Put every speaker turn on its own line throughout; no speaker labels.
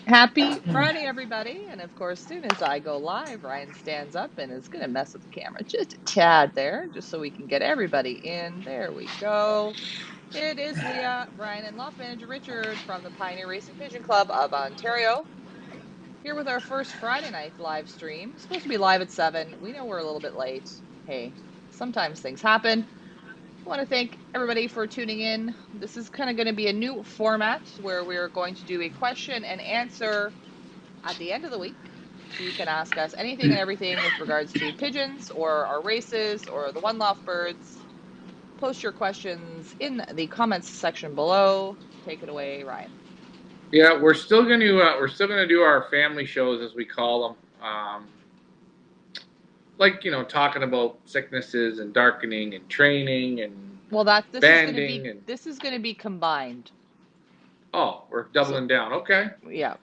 Happy Friday, everybody. And of course, soon as I go live, Ryan stands up and is going to mess with the camera just a tad there, just so we can get everybody in. There we go. It is Leah, Ryan, and Loft Manager Richard from the Pioneer Racing Pigeon Club of Ontario, here with our first Friday night live stream. Supposed to be live at 7. We know we're a little bit late. Hey, sometimes things happen. I want to thank everybody for tuning in. This is kind of going to be a new format where we're going to do a question and answer at the end of the week. So you can ask us anything and everything with regards to pigeons or our races or the one loft birds. Post your questions in the comments section below. Take it away, Ryan.
Yeah, we're still gonna do our family shows as we call them. Like talking about sicknesses and darkening and training and
Well,
banding and
this is going to be combined.
we're
So
doubling down. Okay.
yeah,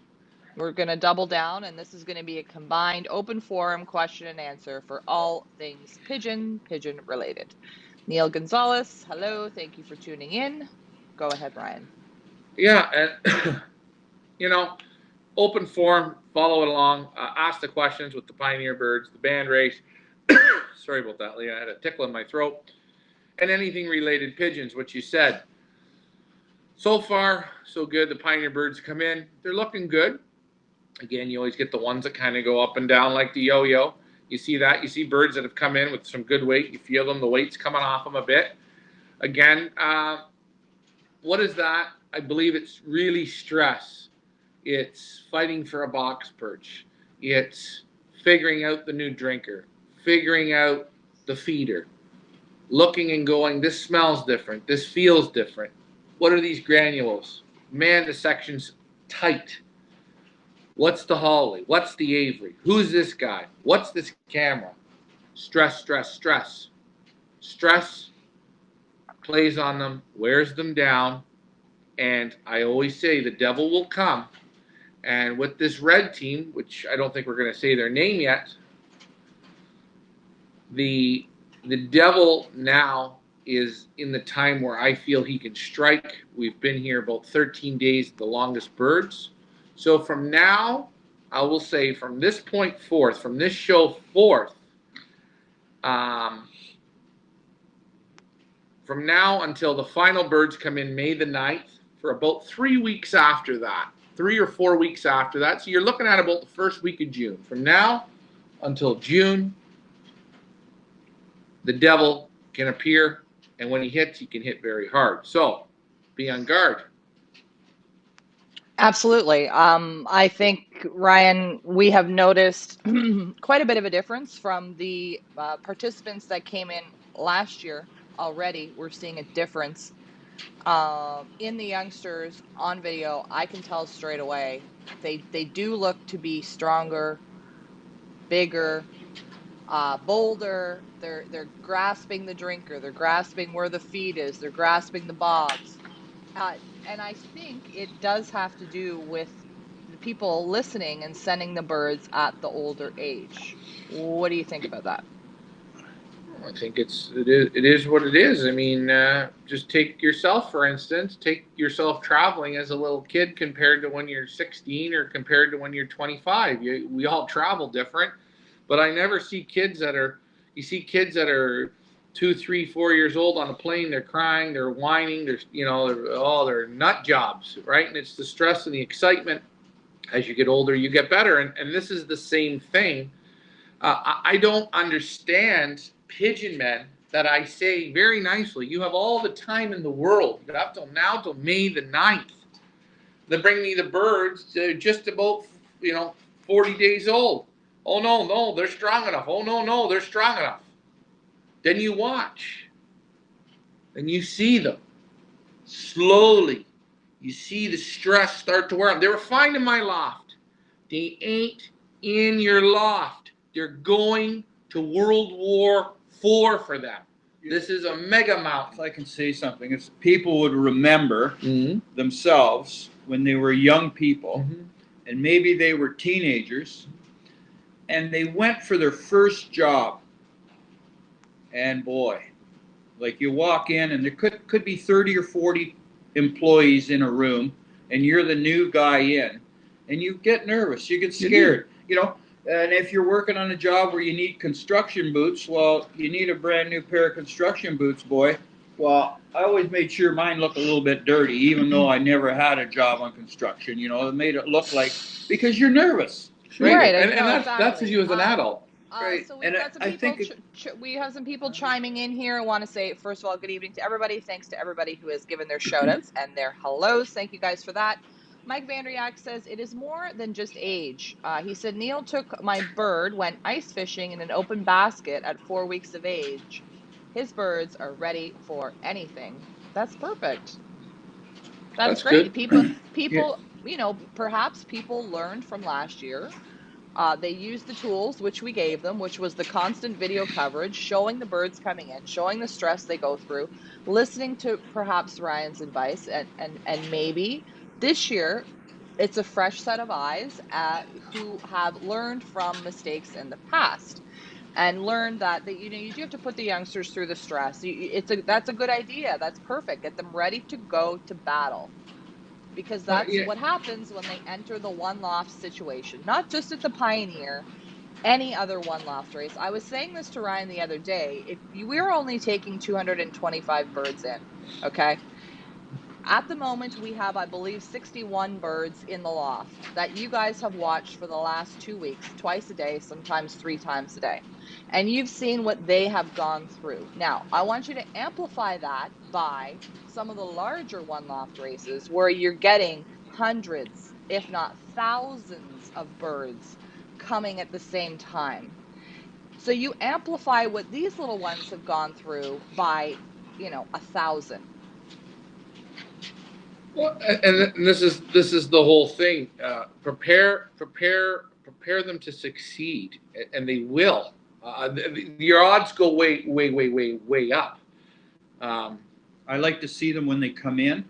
we're going to double down, and this is going to be a combined open forum question and answer for all things pigeon related. Neil Gonzalez, hello, thank you for tuning in. Go ahead, Ryan.
Yeah, and you know, open forum, follow it along, ask the questions with the Pioneer Birds, the band race. Sorry about that, Leah. I had a tickle in my throat. And anything related pigeons, what you said. So far, so good. The Pioneer Birds come in. They're looking good. Again, you always get the ones that kind of go up and down like the yo-yo. You see that. You see birds that have come in with some good weight. You feel them. The weight's coming off them a bit. Again, what is that? I believe it's really stress. It's fighting for a box perch. It's figuring out the new drinker, figuring out the feeder, looking and going, this smells different, this feels different. What are these granules? Man, the section's tight. What's the Holly? What's the Avery? Who's this guy? What's this camera? Stress, stress, stress. Stress plays on them, wears them down, and I always say the devil will come. And with this red team, which I don't think we're going to say their name yet, the devil now is in the time where I feel he can strike. We've been here about 13 days, the longest birds. So from now, I will say from this point forth, from this show forth, from now until the final birds come in May the 9th, for about 3 weeks after that, 3 or 4 weeks after that. So you're looking at about the first week of June. From now until June, the devil can appear, and when he hits, he can hit very hard. So be on guard.
Absolutely. I think, Ryan, we have noticed quite a bit of a difference from the participants that came in last year already. We're seeing a difference in the youngsters on video. I can tell straight away they do look to be stronger, bigger, bolder. They're grasping the drinker. They're grasping where the feed is. They're grasping the bobs. And I think it does have to do with the people listening and sending the birds at the older age. What do you think about that?
I think it is what it is. I mean, just take yourself for instance. Take yourself traveling as a little kid compared to when you're 16 or compared to when you're 25. We all travel different, but I never see kids that are. You see kids that are 2, 3, 4 years old on a plane. They're crying. They're whining. They're nut jobs, right? And it's the stress and the excitement. As you get older, you get better, and this is the same thing. I don't understand pigeon men that I say very nicely, you have all the time in the world. You have till now till May the 9th. They bring me the birds. They're just about 40 days old. Oh no, no, they're strong enough. Oh no, no, they're strong enough. Then you watch. Then you see them. Slowly. You see the stress start to wear on. They were fine in my loft. They ain't in your loft. They're going to World War IV for them. This is a mega mountain.
If I can say something, if people would remember themselves when they were young people, and maybe they were teenagers, and they went for their first job, and boy, like you walk in and there could be 30 or 40 employees in a room, and you're the new guy in, and you get nervous, you get scared, you know. And if you're working on a job where you need construction boots, well, you need a brand new pair of construction boots, boy. Well, I always made sure mine looked a little bit dirty, even though I never had a job on construction. You know, it made it look like, because you're nervous.
Sure.
Right,
And
no,
that's as
exactly.
you as an adult.
Right.
So we've
And
got some
I
people.
think
We have some people chiming in here. I want to say, first of all, good evening to everybody. Thanks to everybody who has given their shout outs and their hellos. Thank you guys for that. Mike Vandriak says it is more than just age. He said Neil took my bird, went ice fishing in an open basket at 4 weeks of age. His birds are ready for anything. That's perfect. That's great.
Good.
People, you know, perhaps people learned from last year. They used the tools which we gave them, which was the constant video coverage, showing the birds coming in, showing the stress they go through, listening to perhaps Ryan's advice, and maybe this year it's a fresh set of eyes who have learned from mistakes in the past and learned that you know you do have to put the youngsters through the stress. That's a good idea. That's perfect. Get them ready to go to battle because that's what happens when they enter the one loft situation, not just at the Pioneer, any other one loft race. I was saying this to Ryan the other day. If we're only taking 225 birds in, okay? At the moment, we have, I believe, 61 birds in the loft that you guys have watched for the last 2 weeks, twice a day, sometimes 3 times a day. And you've seen what they have gone through. Now, I want you to amplify that by some of the larger one loft races where you're getting hundreds, if not thousands of birds coming at the same time. So you amplify what these little ones have gone through by, 1,000.
Well, and this is the whole thing. Prepare them to succeed, and they will. Your odds go way up.
I like to see them when they come in.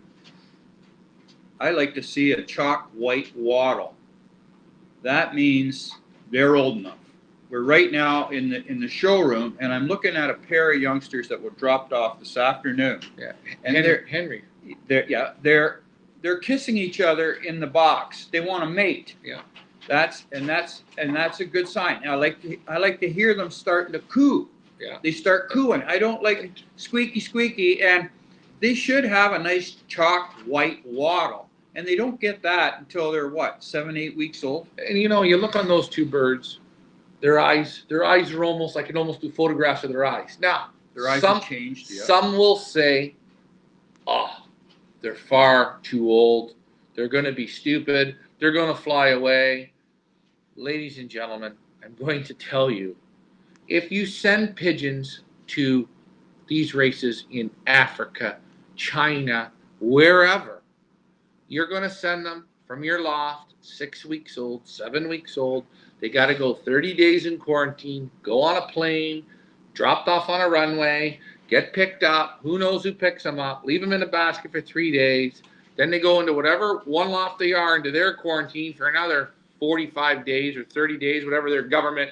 I like to see a chalk white wattle. That means they're old enough. We're right now in the showroom, and I'm looking at a pair of youngsters that were dropped off this afternoon.
Yeah,
and
Henry.
They're kissing each other in the box. They want to mate.
Yeah.
That's a good sign. I like to hear them starting to coo.
Yeah.
They start cooing. I don't like squeaky, and they should have a nice chalk white wattle. And they don't get that until they're 7, 8 weeks old.
And you look on those two birds, their eyes are almost, I can almost do photographs of their eyes. Now,
their eyes have changed. Yeah.
Some will say, "Oh, they're far too old. They're going to be stupid. They're going to fly away." Ladies and gentlemen, I'm going to tell you, if you send pigeons to these races in Africa, China, wherever, you're going to send them from your loft, 6 weeks old, 7 weeks old. They got to go 30 days in quarantine, go on a plane, dropped off on a runway, get picked up. Who knows who picks them up? Leave them in a basket for 3 days. Then they go into whatever one loft they are into their quarantine for another 45 days or 30 days, whatever their government.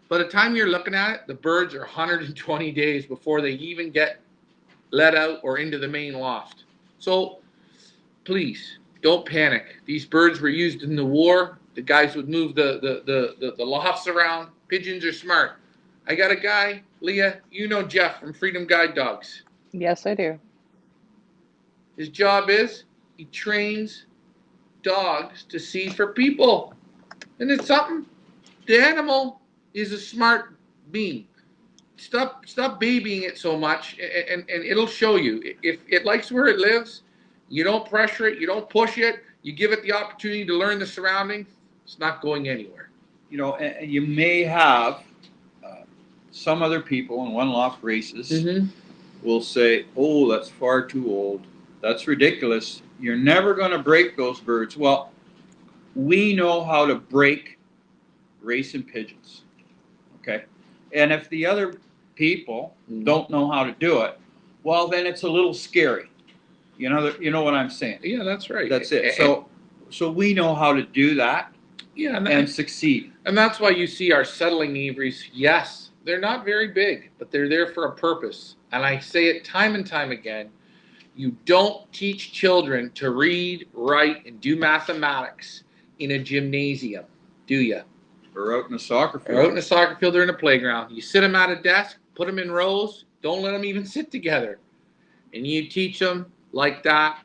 By the time you're looking at it, the birds are 120 days before they even get let out or into the main loft. So please don't panic. These birds were used in the war. The guys would move the lofts around. Pigeons are smart. I got a guy, Leah, Jeff from Freedom Guide Dogs.
Yes, I do.
His job is he trains dogs to see for people. And it's something. The animal is a smart being. Stop babying it so much, and it'll show you. If it likes where it lives, you don't pressure it, you don't push it, you give it the opportunity to learn the surroundings, it's not going anywhere.
And you may have some other people in one loft races will say, "Oh, that's far too old. That's ridiculous. You're never going to break those birds." Well, we know how to break racing pigeons. Okay? And if the other people don't know how to do it, well, then it's a little scary. You know what I'm saying?
Yeah, that's right.
That's it. So we know how to do that.
Yeah,
and succeed.
And that's why you see our settling aviaries. Yes, they're not very big, but they're there for a purpose. And I say it time and time again. You don't teach children to read, write, and do mathematics in a gymnasium, do you?
Or out in a soccer field.
Or out in a soccer field or in a playground. You sit them at a desk, put them in rows, don't let them even sit together. And you teach them like that,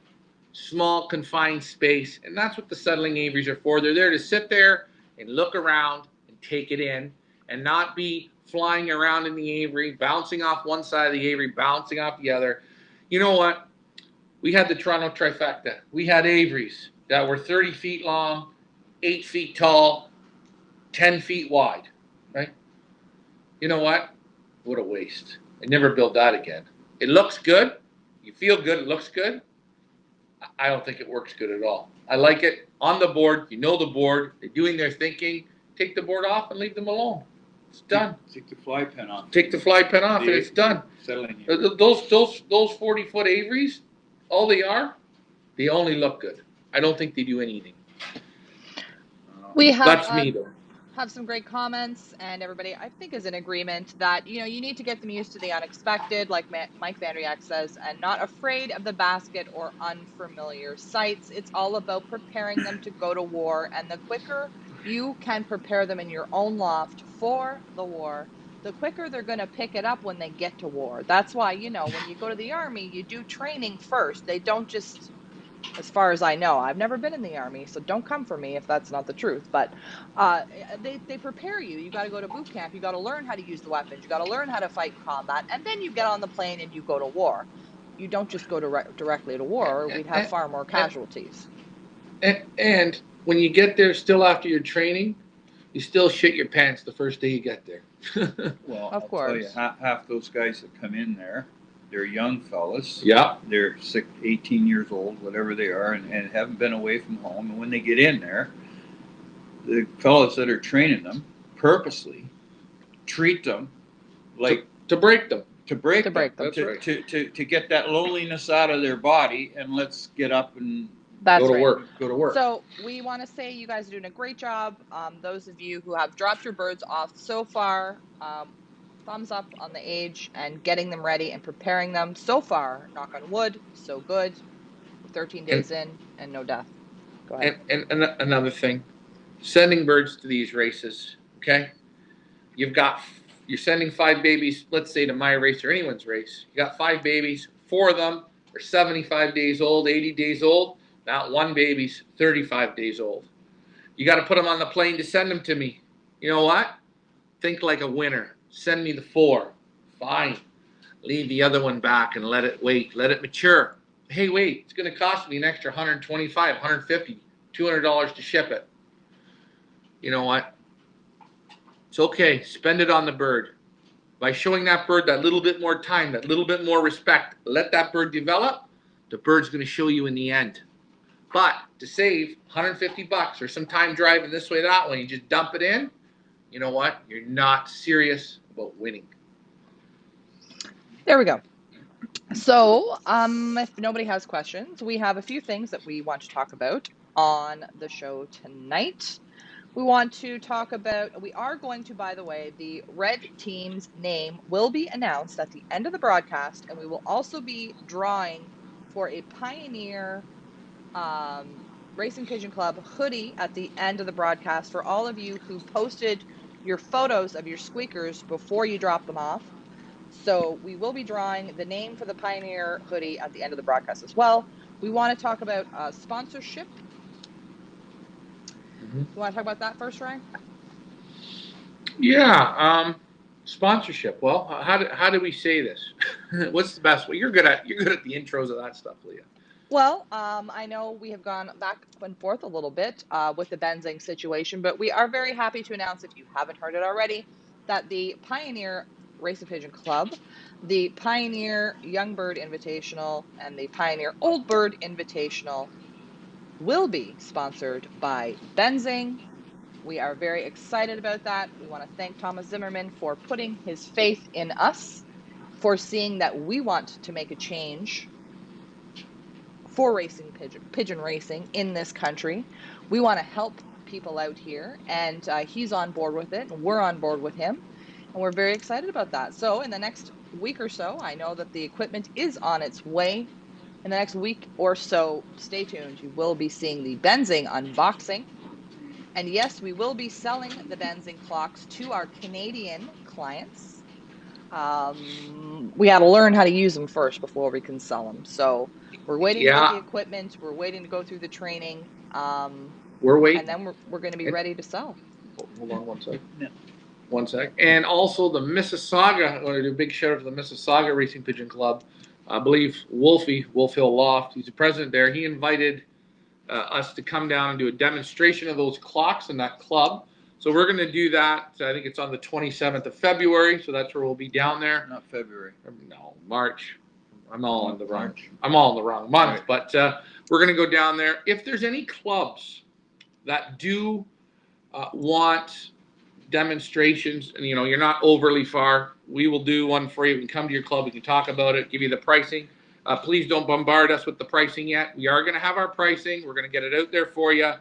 small confined space. And that's what the settling aviaries are for. They're there to sit there and look around and take it in and not be flying around in the aviary, bouncing off one side of the aviary, bouncing off the other. You know what? We had the Toronto trifecta. We had aviaries that were 30 feet long, 8 feet tall, 10 feet wide, right? You know what? What a waste. I never build that again. It looks good. You feel good. It looks good. I don't think it works good at all. I like it on the board. You know the board. They're doing their thinking. Take the board off and leave them alone. It's done.
Take the fly pen off.
Take the fly pen off and it's done.
Settling
Those 40-foot aviaries, all they are, they only look good. I don't think they do anything.
We have
That's me though.
Have some great comments, and everybody I think is in agreement that you need to get them used to the unexpected, like Mike Vandriak says, and not afraid of the basket or unfamiliar sights. It's all about preparing them to go to war, and the quicker you can prepare them in your own loft for the war, the quicker they're going to pick it up when they get to war. That's why, when you go to the Army, you do training first. They don't just, as far as I know, I've never been in the Army, so don't come for me if that's not the truth. But they prepare you. You got to go to boot camp. You got to learn how to use the weapons. You got to learn how to fight in combat, and then you get on the plane and you go to war. You don't just go directly to war. We'd have far more casualties.
And when you get there, still after your training, you still shit your pants the first day you get there.
Well,
Of
I'll
course.
tell you, half those guys that come in there, they're young fellas.
Yeah.
They're 18 years old, whatever they are, and haven't been away from home. And when they get in there, the fellas that are training them purposely treat them like
to break them.
To break them.
That's right.
To get that loneliness out of their body, and let's get up and
That's
go to
right.
work. Go to work.
So we want to say you guys are doing a great job. Those of you who have dropped your birds off so far, thumbs up on the age and getting them ready and preparing them. So far, knock on wood, so good. 13 days in and no death. Go ahead.
And another thing, sending birds to these races, okay? You're sending 5 babies, let's say to my race or anyone's race. You got 5 babies, 4 of them are 75 days old, 80 days old. Not one baby's 35 days old. You got to put them on the plane to send them to me. You know what? Think like a winner. Send me the 4. Fine. Leave the other one back and let it wait. Let it mature. Hey, wait, it's going to cost me an extra $125, $150, $200 to ship it. You know what? It's okay. Spend it on the bird. By showing that bird that little bit more time, that little bit more respect, let that bird develop, the bird's going to show you in the end. But to save $150 or some time driving this way, that way, you just dump it in, you know what? You're not serious about winning.
There we go. So, if nobody has questions, we have a few things that we want to talk about on the show tonight. We want to talk about, we are going to, by the way, the red team's name will be announced at the end of the broadcast, and we will also be drawing for a Pioneer Racing Pigeon Club hoodie at the end of the broadcast for all of you who posted your photos of your squeakers before you drop them off. So we will be drawing the name for the Pioneer hoodie at the end of the broadcast as well. We want to talk about sponsorship. You want to talk about that first, Ryan?
Yeah, sponsorship. Well, how do we say this? What's the best way? You're good at the intros of that stuff, Leah.
Well, I know we have gone back and forth a little bit with the Benzing situation, but we are very happy to announce, if you haven't heard it already, that the Pioneer Racing Pigeon Club, the Pioneer Young Bird Invitational, and the Pioneer Old Bird Invitational will be sponsored by Benzing. We are very excited about that. We want to thank Thomas Zimmerman for putting his faith in us, for seeing that we want to make a change for racing pigeon racing in this country. We want to help people out here, and he's on board with it, and we're on board with him, and we're very excited about that. So in the next week or so, I know that the equipment is on its way. In the next week or so, stay tuned. You will be seeing the Benzing unboxing. And yes, we will be selling the Benzing clocks to our Canadian clients. We got to learn how to use them first before we can sell them. So we're waiting to get the
Yeah,
equipment. We're waiting to go through the training.
we're
And
waiting.
then we're going to be
And,
ready to sell.
hold on one sec.
Yeah.
One sec. And also the Mississauga, I want to do a big shout out to the Mississauga Racing Pigeon Club. I believe Wolf Hill Loft, he's the president there. He invited us to come down and do a demonstration of those clocks in that club. So we're going to do that. I think it's on the 27th of February. So that's where we'll be down there.
Not February.
No, March. I'm all in the wrong.
March.
I'm all in the wrong month.
Right.
But we're going to go down there. If there's any clubs that do want demonstrations, and you're not overly far, we will do one for you. We can come to your club. We can talk about it. Give you the pricing. Please don't bombard us with the pricing yet. We are going to have our pricing. We're going to get it out there for you.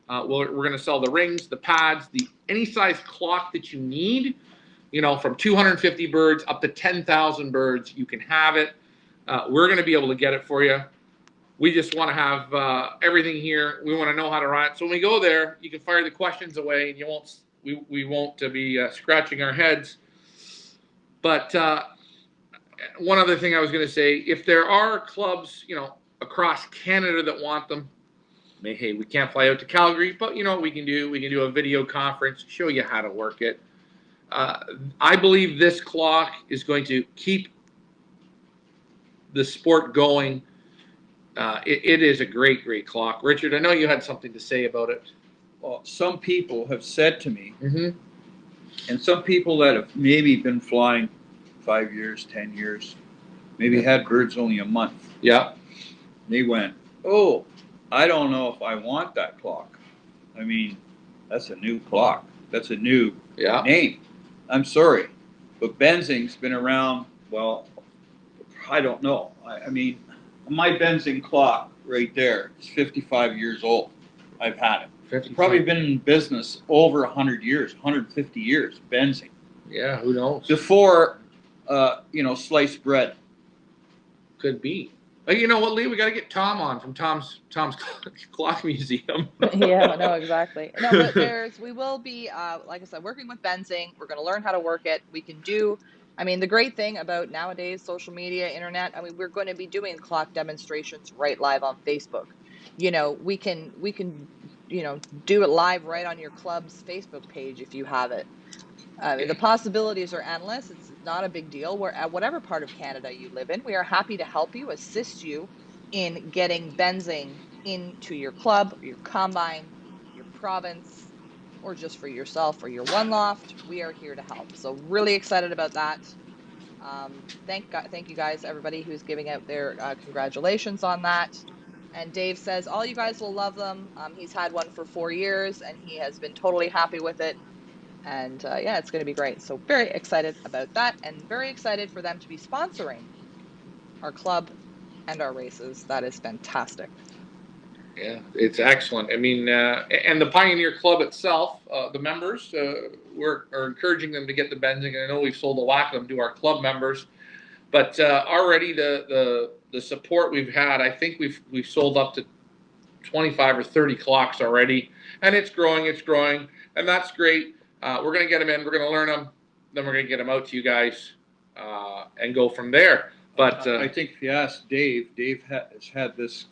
We're going to sell the rings, the pads, any size clock that you need. From 250 birds up to 10,000 birds, you can have it. We're going to be able to get it for you. We just want to have everything here. We want to know how to run it. So when we go there, you can fire the questions away, and we won't be scratching our heads. But one other thing I was going to say, if there are clubs, across Canada that want them, hey, we can't fly out to Calgary, but what we can do? We can do a video conference, show you how to work it. I believe this clock is going to keep the sport going. It is a great, great clock. Richard, I know you had something to say about it.
Well, some people have said to me,
Mm-hmm.
and some people that have maybe been flying 5 years, 10 years, maybe had birds only a month.
Yeah.
They went, oh, I don't know if I want that clock. I mean, that's a new clock. That's a new name. I'm sorry, but Benzing's been around, well, I don't know. I mean, my Benzing clock right there is 55 years old. I've had it.
55.
Probably been in business over 100 years, 150 years, Benzing.
Yeah, who knows?
Before, sliced bread.
Could be. You know what, Lee? We got to get Tom on from Tom's Clock Museum.
Yeah, no, exactly. No, but we will be, like I said, working with Benzing. We're going to learn how to work it. We can do, the great thing about nowadays, social media, internet, we're going to be doing clock demonstrations right live on Facebook. We can, do it live right on your club's Facebook page if you have it. The possibilities are endless. It's not a big deal. We're at whatever part of Canada you live in. We are happy to help you, assist you in getting Benzing into your club, your combine, your province, or just for yourself or your one loft. We are here to help. So really excited about that. Thank you guys, everybody who's giving out their congratulations on that. And Dave says all you guys will love them. He's had one for 4 years and he has been totally happy with it. And yeah, it's going to be great. So very excited about that and very excited for them to be sponsoring our club and our races. That is fantastic.
Yeah, it's excellent. And the Pioneer Club itself, the members, we're encouraging them to get the Benzing. I know we've sold a whack of them to our club members, but already the support we've had, I think we've sold up to 25 or 30 clocks already, and it's growing, and that's great. We're going to get them in, we're going to learn them, then we're going to get them out to you guys and go from there. But
I think if you ask Dave has had this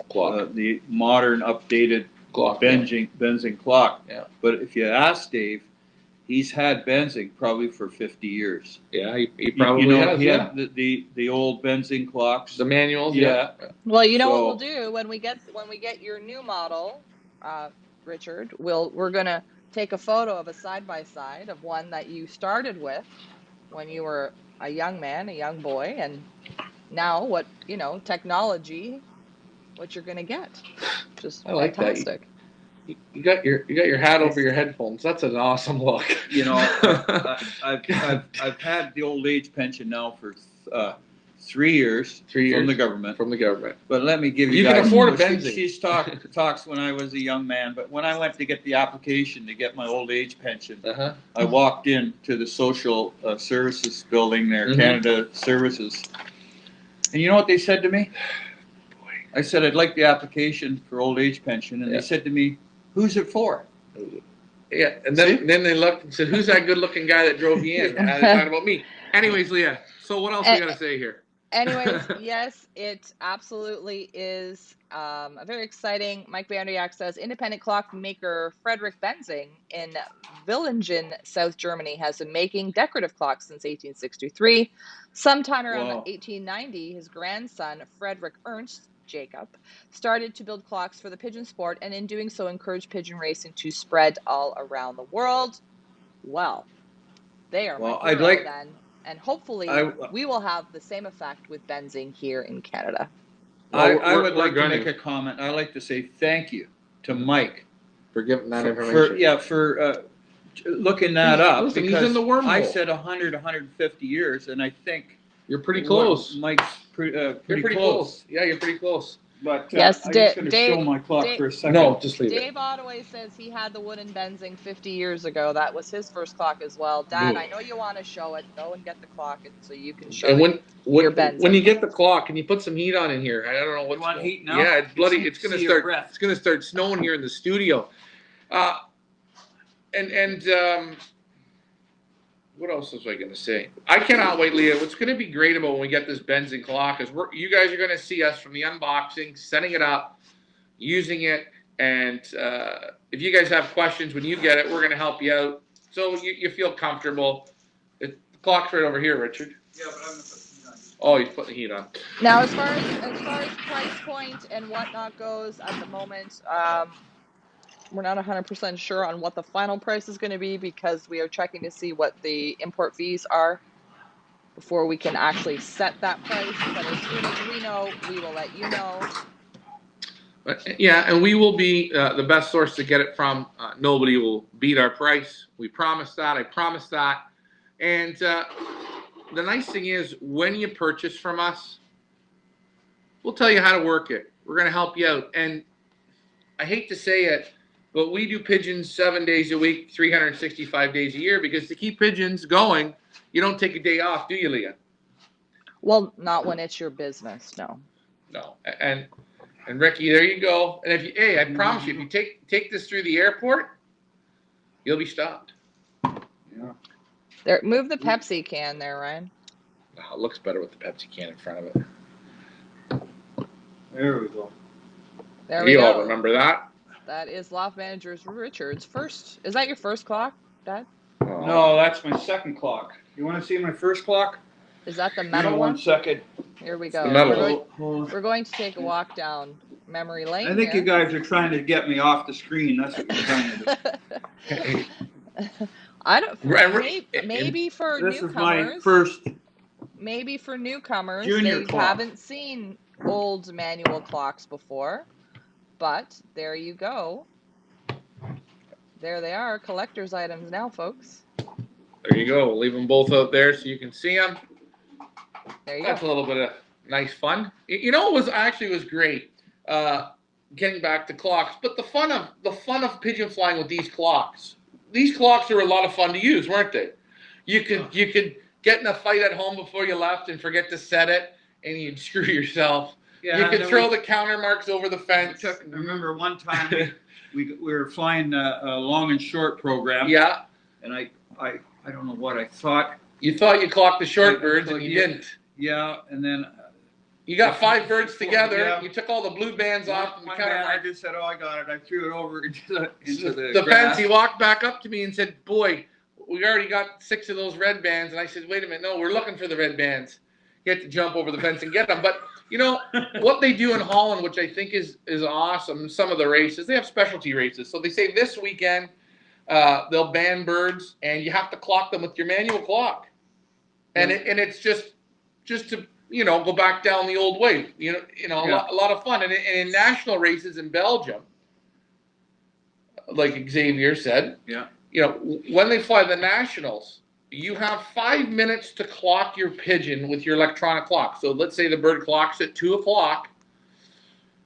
clock,
the modern updated
clock,
Benzing clock.
Yeah.
But if you ask Dave, he's had Benzing probably for 50 years.
Yeah, he probably has.
He had the old Benzing clocks,
the manuals.
Yeah.
Well, what we'll do when we get your new model, Richard, we're gonna take a photo of a side-by-side of one that you started with when you were a young man, a young boy, and now what technology, what you're gonna get. Just
I like
fantastic.
That. You got your hat over your headphones. That's an awesome look.
I've had the old age pension now for 3 years.
3 years
from the government. But let me give you
guys. You can afford a Benzing.
She's talks when I was a young man, but when I went to get the application to get my old age pension, I walked into the social services building there, Canada Services, and you know what they said to me? I said I'd like the application for old age pension, and they said to me, Who's it for?
Yeah, and then they looked and said, "Who's that good-looking guy that drove you in?" And they're talking about me. Anyways, Leah. So what else we got to say here?
Anyways, yes, it absolutely is very exciting. Mike Vanderyak says independent clock maker Frederick Benzing in Villingen, South Germany, has been making decorative clocks since 1863. Sometime around
Wow.
1890, his grandson, Frederick Ernst Jacob, started to build clocks for the pigeon sport, and in doing so encouraged pigeon racing to spread all around the world. Well, they are my hero then. And hopefully we will have the same effect with Benzing here in Canada.
I would like to make a comment. I'd like to say thank you to Mike
for giving that information.
For looking that up.
Listen,
because
he's in the wormhole.
I said 100, 150 years, and I think
you're pretty close.
Mike's pretty close.
Yeah, you're pretty close.
But
yes,
I'm just going to show my clock for a second.
No, just leave
Dave Ottaway says he had the wooden Benzing 50 years ago. That was his first clock as well. Dad, I know you want to show it. Go and get the clock so you can show your Benzing.
When you get the clock, can you put some heat on in here? I don't know what's
going on. Heat now?
Yeah, it's bloody. It's going to start snowing here in the studio. What else was I going to say? I cannot wait, Leah. What's going to be great about when we get this Benzing clock is you guys are going to see us from the unboxing, setting it up, using it, and if you guys have questions when you get it, we're going to help you out so you feel comfortable. The clock's right over here, Richard.
Yeah, but I'm going to put the heat on.
Oh, he's putting the heat on.
Now, as far as price point and whatnot goes at the moment, we're not 100% sure on what the final price is going to be because we are checking to see what the import fees are before we can actually set that price. But as soon as we know, we will let you know.
Yeah, and we will be the best source to get it from. Nobody will beat our price. We promise that. I promise that. And the nice thing is when you purchase from us, we'll tell you how to work it. We're going to help you out. And I hate to say it, but we do pigeons 7 days a week, 365 days a year, because to keep pigeons going, you don't take a day off, do you, Leah?
Well, not when it's your business, no.
No. And Ricky, there you go. And I promise you, if you take this through the airport, you'll be stopped.
Yeah.
There, move the Pepsi can there, Ryan.
Oh, it looks better with the Pepsi can in front of it.
There we go.
There we go.
You all remember that?
That is Loft Manager Richard's first. Is that your first clock, Dad?
Oh.
No, that's my second clock. You want to see my first clock?
Is that the metal one?
1 second.
Here we go.
The metal.
We're going to take a walk down memory lane.
I think you guys are trying to get me off the screen. That's what you're trying to do.
I don't. Maybe for
this
newcomers.
Is my first.
Maybe for newcomers,
junior
they
clock.
haven't seen old manual clocks before. But there you go. There they are, collector's items now, folks.
There you go. We'll leave them both out there so you can see them.
There you
That's
go.
a little bit of nice fun. You know, it was great. Getting back to clocks, but the fun of pigeon flying with these clocks. These clocks are a lot of fun to use, weren't they? You could get in a fight at home before you left and forget to set it, and you'd screw yourself.
Yeah,
you could throw the counter marks over the fence.
I remember one time we were flying a long and short program.
Yeah.
And I don't know what I thought.
You thought you clocked the short birds, and you didn't.
Yeah, and then
you got 5 birds together.
Yeah.
You took all the blue bands off and the counter marks.
I just said, "Oh, I got it." I threw it over into
the fence. He walked back up to me and said, "Boy, we already got 6 of those red bands." And I said, "Wait a minute, no, we're looking for the red bands." You have to jump over the fence and get them. But you know what they do in Holland, which I think is awesome. Some of the races, they have specialty races. So they say this weekend they'll ban birds, and you have to clock them with your manual clock. And it's just to go back down the old way. A lot of fun. And in national races in Belgium, like Xavier said, when they fly the nationals, you have 5 minutes to clock your pigeon with your electronic clock. So let's say the bird clocks at 2 o'clock.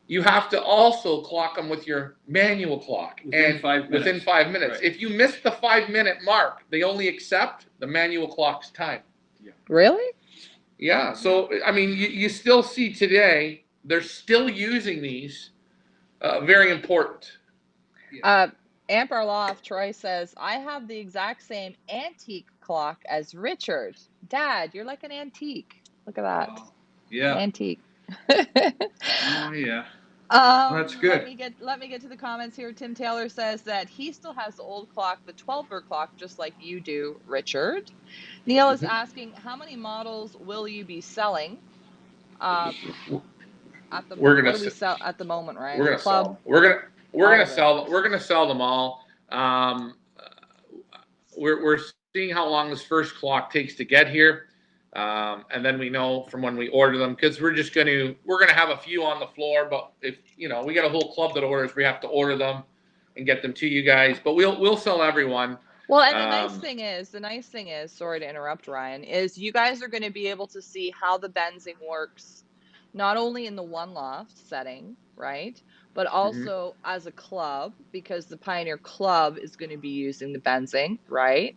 You have to also clock them with your manual clock within 5 minutes. Right. If you miss the 5-minute mark, they only accept the manual clock's time.
Yeah. Really?
Yeah. So I mean, you still see today they're still using these. Very important.
Amp Arloff, Troy says, I have the exact same antique clock as Richard. Dad, you're like an antique. Look at that.
Wow. Yeah.
Antique.
Oh yeah. That's good.
Let me get to the comments here. Tim Taylor says that he still has the old clock, the 12-bird clock, just like you do, Richard. Neil is asking, how many models will you be selling? At the what do we sell at the moment, Ryan?
We're
The
gonna
club.
sell. We're gonna
of it.
sell. We're gonna sell them all. We're seeing how long this first clock takes to get here, and then we know from when we order them, because we're gonna have a few on the floor. But if we got a whole club that orders, we have to order them and get them to you guys. But we'll sell everyone.
Well, and the nice thing is, sorry to interrupt, Ryan, is you guys are going to be able to see how the benzing works, not only in the one loft setting, right, but also as a club, because the Pioneer Club is going to be using the benzing, right?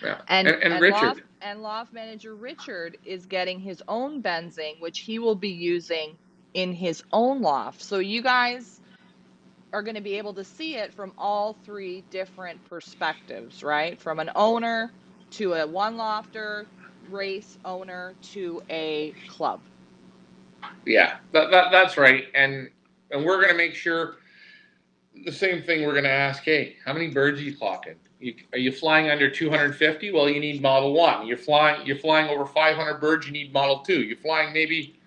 Yeah.
And
Richard
loft manager Richard is getting his own benzing, which he will be using in his own loft. So you guys are going to be able to see it from all three different perspectives, right? From an owner to a one lofter, race owner to a club.
Yeah, that's right. And we're going to make sure the same thing. We're going to ask, hey, how many birds are you clocking? Are you flying under 250? Well, you need Model 1. You're flying over 500 birds, you need Model 2. You're flying maybe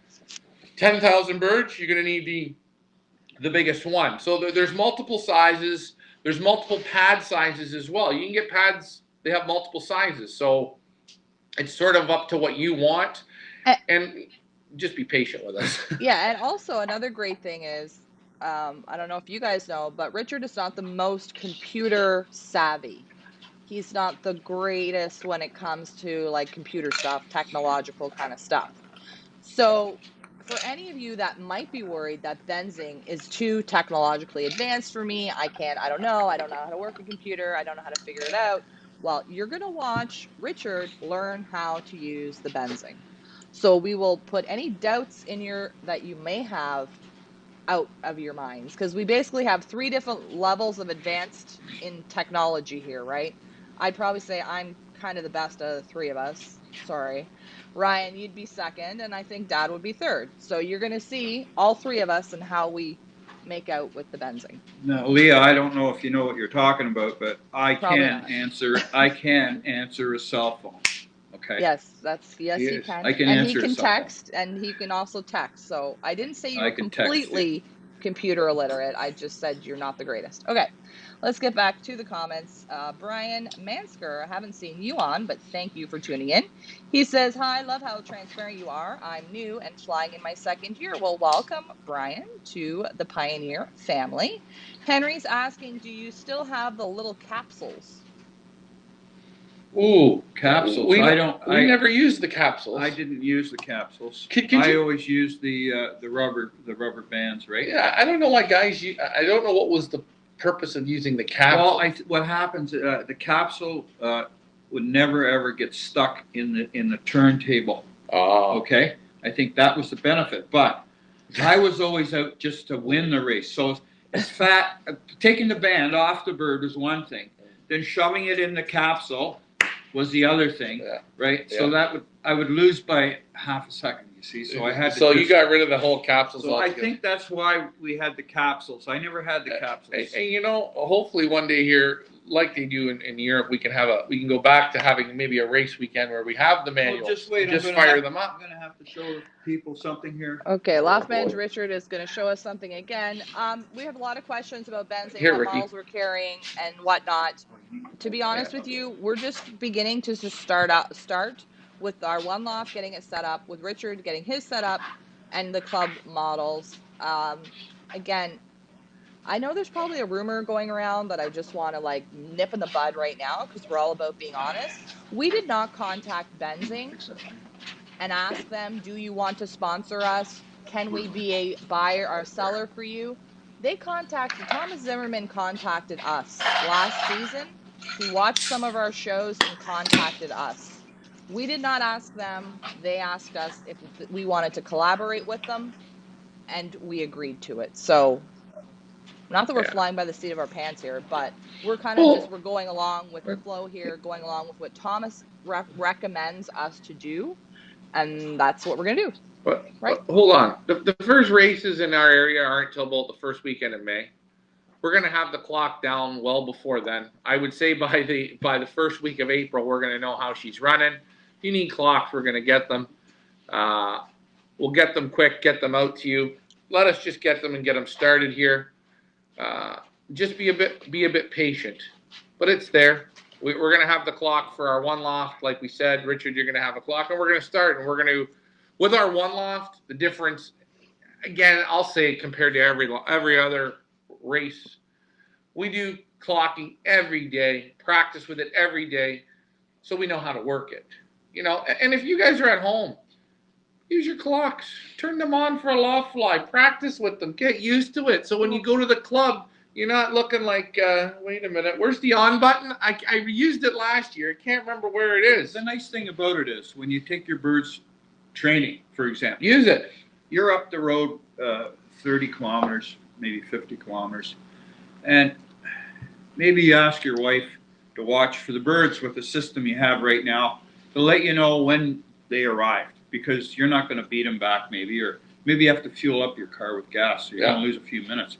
10,000 birds, you're going to need the biggest one. So there's multiple sizes. There's multiple pad sizes as well. You can get pads, they have multiple sizes. So it's sort of up to what you want. And just be patient with us.
Yeah, and also another great thing is, I don't know if you guys know, but Richard is not the most computer savvy. He's not the greatest when it comes to like computer stuff, technological kind of stuff. So for any of you that might be worried that benzing is too technologically advanced for me, I don't know how to work a computer, I don't know how to figure it out. Well, you're going to watch Richard learn how to use the benzing. So we will put any doubts that you may have out of your minds, because we basically have three different levels of advanced in technology here, right? I'd probably say I'm kind of the best of the three of us. Sorry. Ryan, you'd be second, and I think Dad would be third. So you're going to see all three of us and how we make out with the benzing.
Now, Leah, I don't know if you know what you're talking about, but I
Probably
can
not.
answer a cell phone. Okay.
Yes, he can.
I can
and
answer
he can
a cell phone.
text, and he can also text. So I didn't say you
I
were
can text you.
completely computer illiterate. I just said you're not the greatest. Okay, let's get back to the comments. Brian Mansker, I haven't seen you on, but thank you for tuning in. He says, hi, love how transparent you are. I'm new and flying in my second year. Well, welcome, Brian, to the Pioneer family. Henry's asking, do you still have the little capsules?
Ooh, capsules.
We never used the capsules.
I didn't use the capsules.
I
always used the rubber bands, right?
Yeah, I don't know why guys. I don't know what was the purpose of using the capsule.
Well, what happens? The capsule would never ever get stuck in the turntable.
Oh.
Okay, I think that was the benefit. But I was always out just to win the race. So it's fat. Taking the band off the bird was one thing. Then shoving it in the capsule was the other thing, right? Yeah. So I would lose by half a second, you see. So I had to.
So you got rid of the whole capsules.
So I think that's why we had the capsules. I never had the capsules.
And hopefully one day here, like they do in Europe, we can go back to having maybe a race weekend where we have the manuals.
Well, just wait.
Fire them up.
I'm going to have to show people something here.
Okay, Loft Manager Richard is going to show us something again. We have a lot of questions about benzing, what models we're carrying, and whatnot. To be honest with you, we're just beginning to just start with our one loft, getting it set up, with Richard getting his set up, and the club models. Again, I know there's probably a rumor going around that I just want to nip in the bud right now, because we're all about being honest. We did not contact Benzing and ask them, do you want to sponsor us? Can we be a buyer or seller for you? Thomas Zimmerman contacted us last season. He watched some of our shows and contacted us. We did not ask them. They asked us if we wanted to collaborate with them, and we agreed to it. So Not that we're
Yeah.
flying by the seat of our pants here, but we're kind of
Well,
just, we're going along with the flow here, going along with what Thomas recommends us to do, and that's what we're gonna do, right?
but hold on. The first races in our area aren't till about the first weekend in May. We're gonna have the clock down well before then. I would say by the first week of April, we're gonna know how she's running. If you need clocks, we're gonna get them. We'll get them quick, get them out to you. Let us just get them and get them started here. Just be a bit patient, but it's there. We're gonna have the clock for our one loft, like we said. Richard, you're gonna have a clock, and we're gonna start, and we're gonna with our one loft. The difference, again, I'll say compared to every other race, we do clocking every day, practice with it every day, so we know how to work it. And if you guys are at home, use your clocks, turn them on for a loft fly, practice with them, get used to it. So when you go to the club, you're not looking like, wait a minute, where's the on button? I used it last year. I can't remember where it is.
The nice thing about it is when you take your birds training, for example,
Use it.
you're up the road 30 kilometers, maybe 50 kilometers, and maybe you ask your wife to watch for the birds with the system you have right now to let you know when they arrived, because you're not going to beat them back maybe, or maybe you have to fuel up your car with gas, so you're going to lose a few minutes.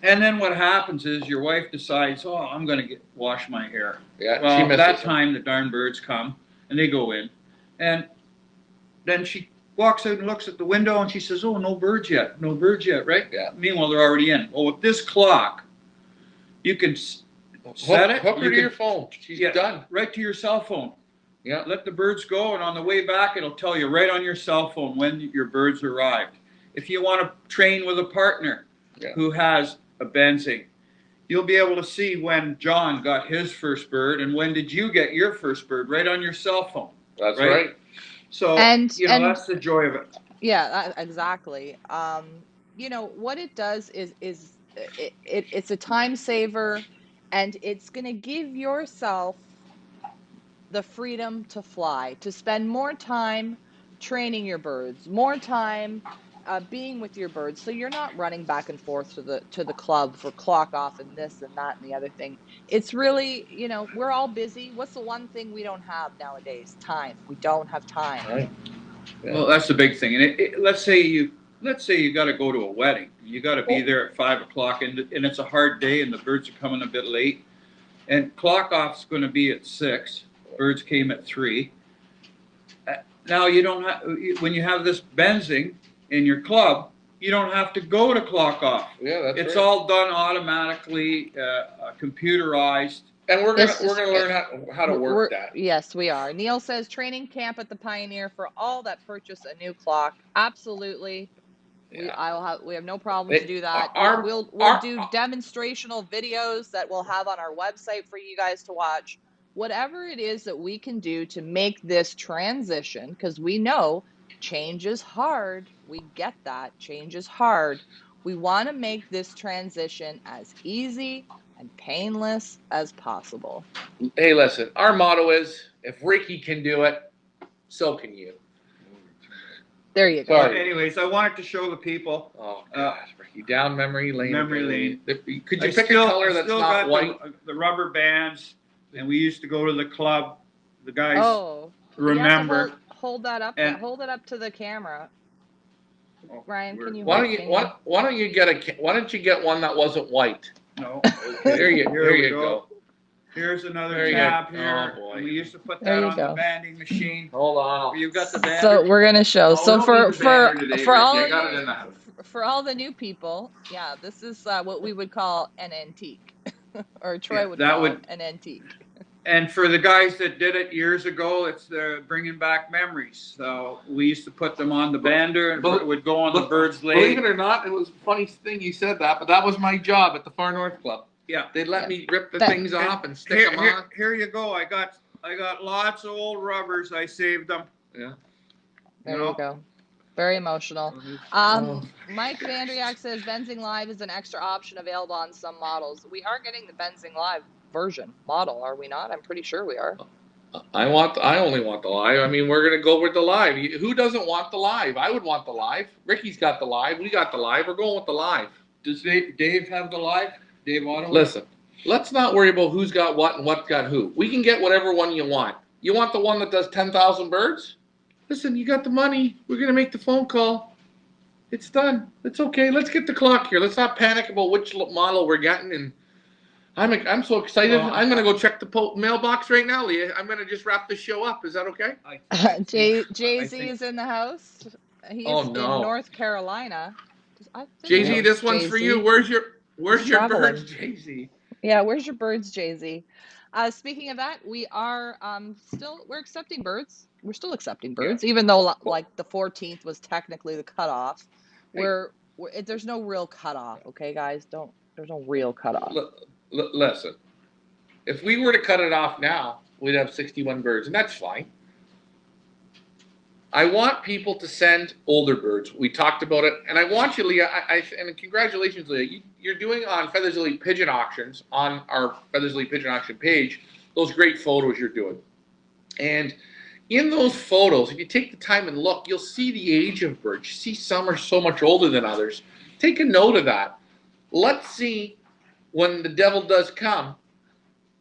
And then what happens is your wife decides, oh, I'm going to wash my hair.
Yeah,
well, that time the darn birds come and they go in, and then she walks out and looks at the window and she says, oh, no birds yet, right?
Yeah.
Meanwhile, they're already in. Well, with this clock, you can set it.
Hook her to your phone. She's done.
Right to your cell phone.
Yeah.
Let the birds go, and on the way back, it'll tell you right on your cell phone when your birds arrived. If you want to train with a partner who has a benzing, you'll be able to see when John got his first bird and when did you get your first bird right on your cell phone.
That's right.
So, that's the joy of it.
Yeah, exactly. What it does is it's a time saver, and it's going to give yourself the freedom to fly, to spend more time training your birds, more time being with your birds, so you're not running back and forth to the club for clock off and this and that and the other thing. It's really, we're all busy. What's the one thing we don't have nowadays? Time. We don't have time.
Right. Yeah.
Well, that's the big thing. And let's say you got to go to a wedding. You got to be there at 5 o'clock, and it's a hard day, and the birds are coming a bit late. And clock off's going to be at 6. Birds came at 3. Now you don't have, when you have this benzing in your club, you don't have to go to clock off.
Yeah,
it's all done automatically, computerized.
And we're gonna learn how to work that.
Yes, we are. Neil says training camp at the Pioneer for all that purchase a new clock. Absolutely. Yeah. We have no problem to do that. We'll do demonstrational videos that we'll have on our website for you guys to watch. Whatever it is that we can do to make this transition, because we know change is hard. We get that. Change is hard. We want to make this transition as easy and painless as possible.
Hey, listen, our motto is, if Ricky can do it, so can you.
There you go.
Sorry. Anyways, I wanted to show the people.
Oh, gosh, Ricky, down memory lane. Could you pick
a
color that's not white?
The rubber bands, and we used to go to the club. The guys remember.
Hold that up. Hold it up to the camera. Ryan, can you?
Why don't you get one that wasn't white?
No.
Here you go.
Here's another tab here.
Oh, boy.
We used to put that on the banding machine.
Hold on.
You've got the band.
So we're gonna show. So for all the new people, this is what we would call an antique, or Troy would call an antique.
And for the guys that did it years ago, it's bringing back memories. So we used to put them on the bander, and it would go on the bird's leg.
Believe it or not, it was a funny thing you said that, but that was my job at the Far North Club.
Yeah,
they'd let me rip the things off and stick them on.
Here you go. I got lots of old rubbers. I saved them.
Yeah.
There you go. Very emotional. Mike Vandriak says Benzing Live is an extra option available on some models. We are getting the Benzing Live version model, are we not? I'm pretty sure we are.
I only want the live. I mean, we're gonna go with the live. Who doesn't want the live? I would want the live. Ricky's got the live. We got the live. We're going with the live.
Does Dave have the live? Dave Ottawa?
Listen, let's not worry about who's got what and what got who. We can get whatever one you want. You want the one that does 10,000 birds? Listen, you got the money. We're going to make the phone call. It's done. It's okay. Let's get the clock here. Let's not panic about which model we're getting. And I'm so excited.
Well,
I'm going to go check the mailbox right now, Leah. I'm going to just wrap this show up. Is that okay?
Jay-Z is in the house. He's
Oh,
in
no.
North Carolina. I think
Jay-Z,
it was
this one's for
Jay-Z.
you. Where's your
He's traveling.
birds, Jay-Z?
Yeah, where's your birds, Jay-Z? Speaking of that, we're accepting birds. We're still accepting birds, even though like the 14th was technically the cutoff. There's no real cutoff, okay, guys? There's no real cutoff.
Listen, if we were to cut it off now, we'd have 61 birds, and that's fine. I want people to send older birds. We talked about it, and I want you, Leah, and congratulations, Leah. You're doing on Feathers Elite Pigeon Auctions, on our Feathers Elite Pigeon Auction page, those great photos you're doing. And in those photos, if you take the time and look, you'll see the age of birds. You see some are so much older than others. Take a note of that. Let's see, when the devil does come,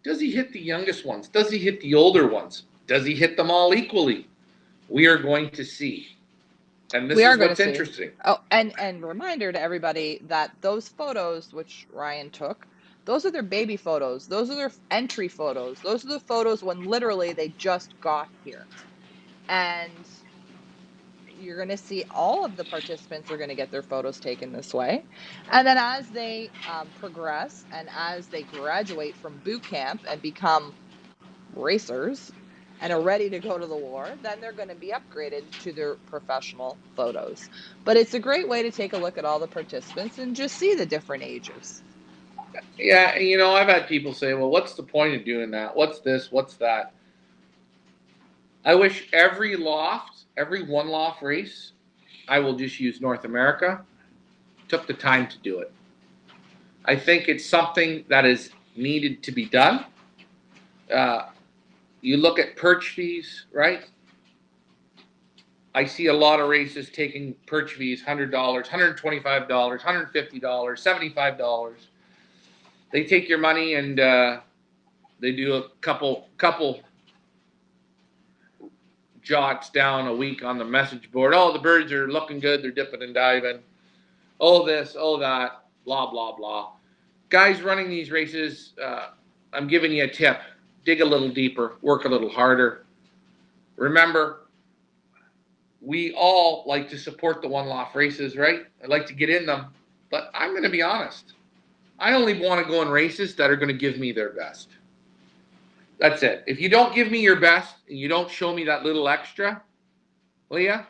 does he hit the youngest ones? Does he hit the older ones? Does he hit them all equally? We are going to see. And this is what's interesting.
Oh, and reminder to everybody that those photos which Ryan took, those are their baby photos. Those are their entry photos. Those are the photos when literally they just got here. And you're going to see all of the participants are going to get their photos taken this way. And then as they progress and as they graduate from boot camp and become racers and are ready to go to the war, then they're going to be upgraded to their professional photos. But it's a great way to take a look at all the participants and just see the different ages.
Yeah, and I've had people say, well, what's the point of doing that? What's this? What's that? I wish every one loft race, I will just use North America, took the time to do it. I think it's something that is needed to be done. You look at perch fees, right? I see a lot of races taking perch fees, $100, $125, $150, $75. They take your money and they do a couple jots down a week on the message board. Oh, the birds are looking good. They're dipping and diving. Oh, this, oh, that, blah, blah, blah. Guys running these races, I'm giving you a tip. Dig a little deeper, work a little harder. Remember, we all like to support the one-loft races, right? I like to get in them, but I'm going to be honest. I only want to go in races that are going to give me their best. That's it. If you don't give me your best and you don't show me that little extra, Leah,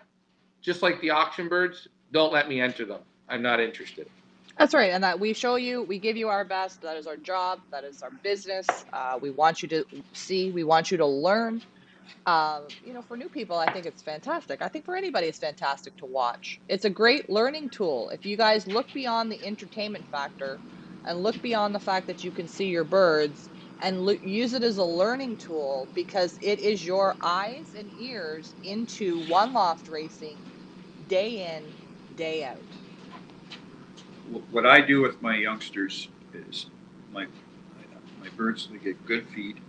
just like the auction birds, don't let me enter them. I'm not interested.
That's right. And that we give you our best. That is our job. That is our business. We want you to see, we want you to learn. For new people, I think it's fantastic. I think for anybody, it's fantastic to watch. It's a great learning tool. If you guys look beyond the entertainment factor and look beyond the fact that you can see your birds and use it as a learning tool, because it is your eyes and ears into one loft racing day in, day out.
What I do with my youngsters is my birds, they get good feed,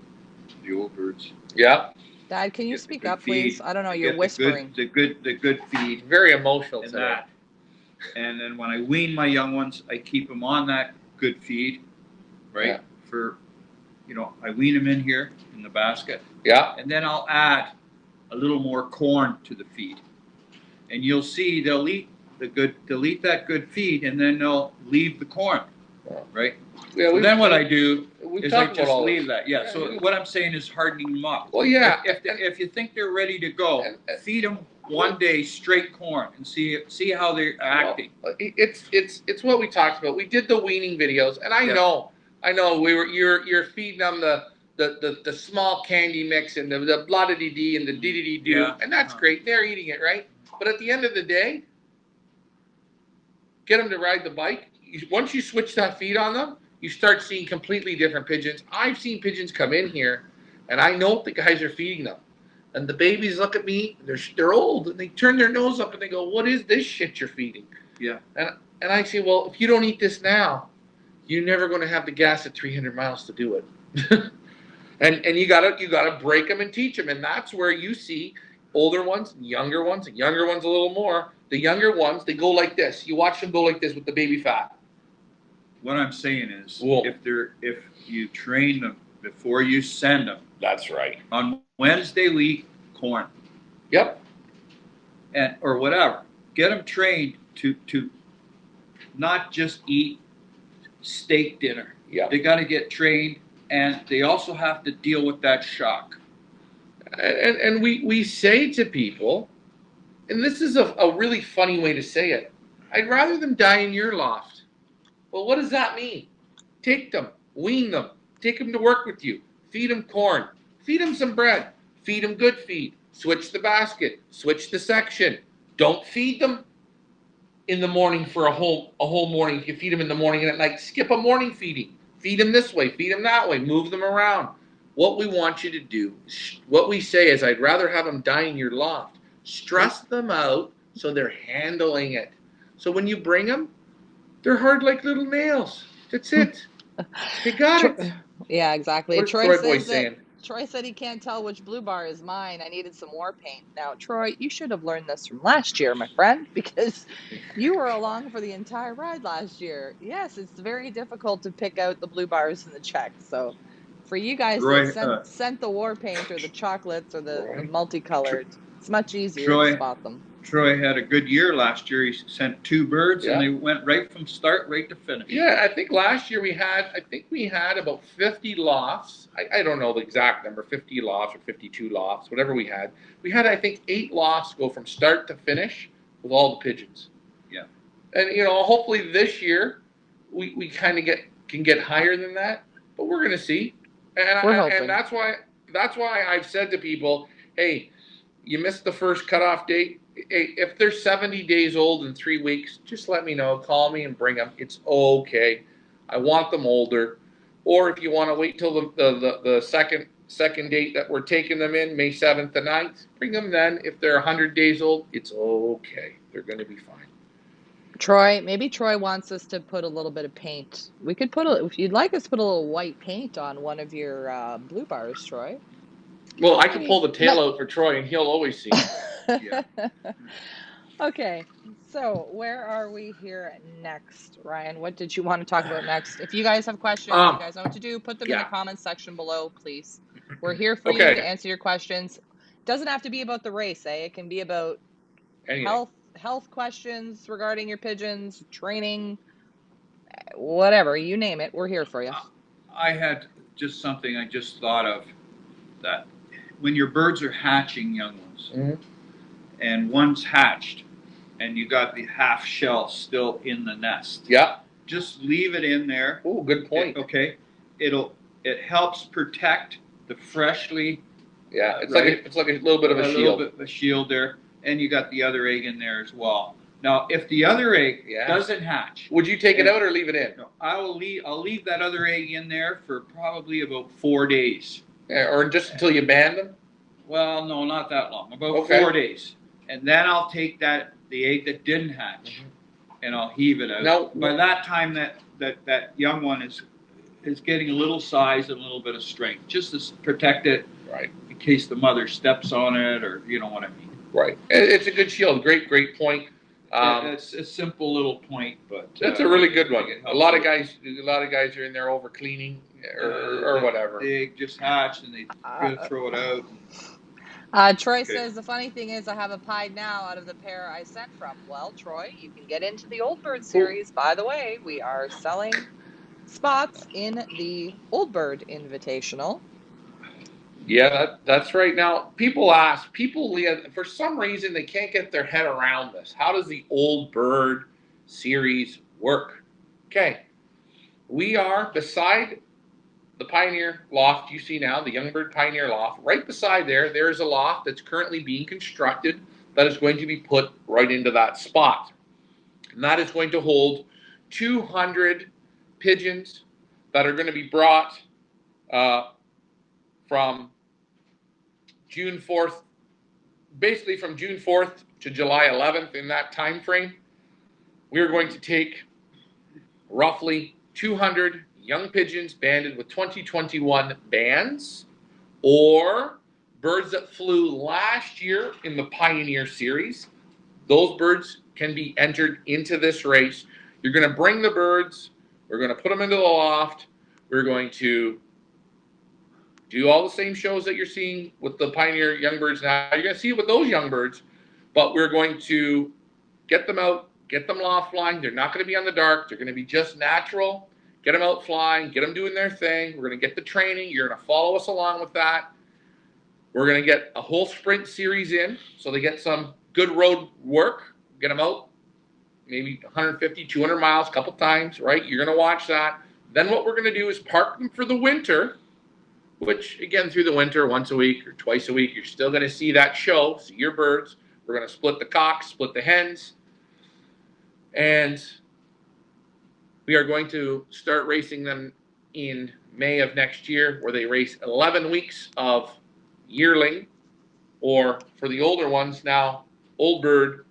the old birds.
Yeah.
Dad, can you speak up, please? I don't know, you're whispering.
The good feed.
Very emotional
and
today.
That. And then when I wean my young ones, I keep them on that good feed, right?
Yeah.
I wean them in here in the basket.
Yeah.
And then I'll add a little more corn to the feed. And you'll see they'll eat that good feed, and then they'll leave the corn, right?
Yeah.
So then what I do
we
is I
talked
just
about all
leave
this.
that. Yeah. So what I'm saying is hardening them up.
Well, yeah.
If you think they're ready to go, feed them one day straight corn and see how they're acting.
Well, it's what we talked about. We did the weaning videos, and I know you're feeding them the small candy mix and the blah da dee dee and the dee dee dee doo, and that's great. They're eating it, right? But at the end of the day, get them to ride the bike. Once you switch that feed on them, you start seeing completely different pigeons. I've seen pigeons come in here, and I know the guys are feeding them. And the babies look at me, they're old, and they turn their nose up and they go, "What is this shit you're feeding?"
Yeah.
And And I say, well, if you don't eat this now, you're never going to have the gas at 300 miles to do it. and you gotta break them and teach them, and that's where you see older ones, younger ones a little more. The younger ones, they go like this. You watch them go like this with the baby fat.
What I'm saying is,
Whoa.
if you train them before you send them,
That's right.
on Wednesday we eat corn.
Yep.
And or whatever. Get them trained to not just eat steak dinner.
Yeah.
They got to get trained, and they also have to deal with that shock.
And we say to people, and this is a really funny way to say it, I'd rather them die in your loft. Well, what does that mean? Take them, wean them, take them to work with you, feed them corn, feed them some bread, feed them good feed, switch the basket, switch the section. Don't feed them in the morning for a whole morning. You feed them in the morning and at night. Skip a morning feeding. Feed them this way, feed them that way, move them around. What we want you to do, what we say is, I'd rather have them die in your loft. Stress them out so they're handling it. So when you bring them, they're hard like little nails. That's it. You got it.
Yeah, exactly.
What is Troy Boy saying?
Troy said he can't tell which blue bar is mine. I needed some war paint. Now, Troy, you should have learned this from last year, my friend, because you were along for the entire ride last year. Yes, it's very difficult to pick out the blue bars in the check. So for you guys
Troy,
that sent the war paint or the chocolates or the
Troy?
multicolored, it's much easier
Troy,
to spot them.
Troy had a good year last year. He sent 2 birds,
Yeah.
and they went right from start right to finish.
Yeah, I think last year we had about 50 lofts. I don't know the exact number, 50 lofts or 52 lofts, whatever we had. We had, I think, 8 lofts go from start to finish with all the pigeons.
Yeah.
And hopefully this year we kind of can get higher than that, but we're going to see. And that's why I've said to people, hey, you missed the first cutoff date. If they're 70 days old in 3 weeks, just let me know. Call me and bring them. It's okay. I want them older. Or if you want to wait till the second date that we're taking them in, May 7th and 9th, bring them then. If they're 100 days old, it's okay. They're going to be fine.
Troy, maybe Troy wants us to put a little bit of paint. We could if you'd like us to put a little white paint on one of your blue bars, Troy.
Well, I can pull the tail out for Troy, and he'll always see.
Yeah.
Okay, so where are we here next, Ryan? What did you want to talk about next? If you guys have questions, you guys know what to do. Put them in the comments section below, please. We're here for you to answer your questions. Doesn't have to be about the race, eh? It can be about health questions regarding your pigeons, training, whatever, you name it. We're here for you.
I had just something I just thought of, that when your birds are hatching young ones, and one's hatched, and you got the half shell still in the nest.
Yeah.
Just leave it in there.
Oh, good point.
It helps protect the freshly.
Yeah, it's like a little bit of a shield.
A little bit of a shield there, and you got the other egg in there as well. Now, if the other egg doesn't hatch,
would you take it out or leave it in?
No, I'll leave that other egg in there for probably about 4 days.
Yeah, or just until you ban them?
Well, no, not that long. About 4 days. And then I'll take the egg that didn't hatch, and I'll heave it out.
Now,
by that time, that young one is getting a little size and a little bit of strength, just to protect it,
right,
in case the mother steps on it, or you know what I mean.
Right. It's a good shield. Great point.
It's a simple little point, but
that's a really good one. A lot of guys are in there over cleaning or whatever.
The egg just hatched, and they gotta throw it out.
Troy says, the funny thing is I have a pied now out of the pair I sent from. Well, Troy, you can get into the Old Bird series. By the way, we are selling spots in the Old Bird Invitational.
Yeah, that's right. Now, people for some reason, they can't get their head around this. How does the Old Bird series work? Okay, we are beside the Pioneer loft you see now, the Young Bird Pioneer loft. Right beside there is a loft that's currently being constructed that is going to be put right into that spot. And that is going to hold 200 pigeons that are going to be brought from June 4th, basically from June 4th to July 11th in that time frame. we are going to take roughly 200 young pigeons banded with 2021 bands or birds that flew last year in the Pioneer Series. Those birds can be entered into this race. You're going to bring the birds. We're going to put them into the loft. We're going to do all the same shows that you're seeing with the Pioneer young birds now. You're going to see it with those young birds, but we're going to get them out, get them loft flying. They're not going to be on the dark. They're going to be just natural. Get them out flying, get them doing their thing. We're going to get the training. You're going to follow us along with that. We're going to get a whole sprint series in so they get some good road work. Get them out maybe 150, 200 miles a couple times, right? You're going to watch that. Then what we're going to do is park them for the winter, which, again, through the winter, once a week or twice a week, you're still going to see that show, see your birds. We're going to split the cocks, split the hens, and we are going to start racing them in May of next year, where they race 11 weeks of yearling, or for the older ones now, old bird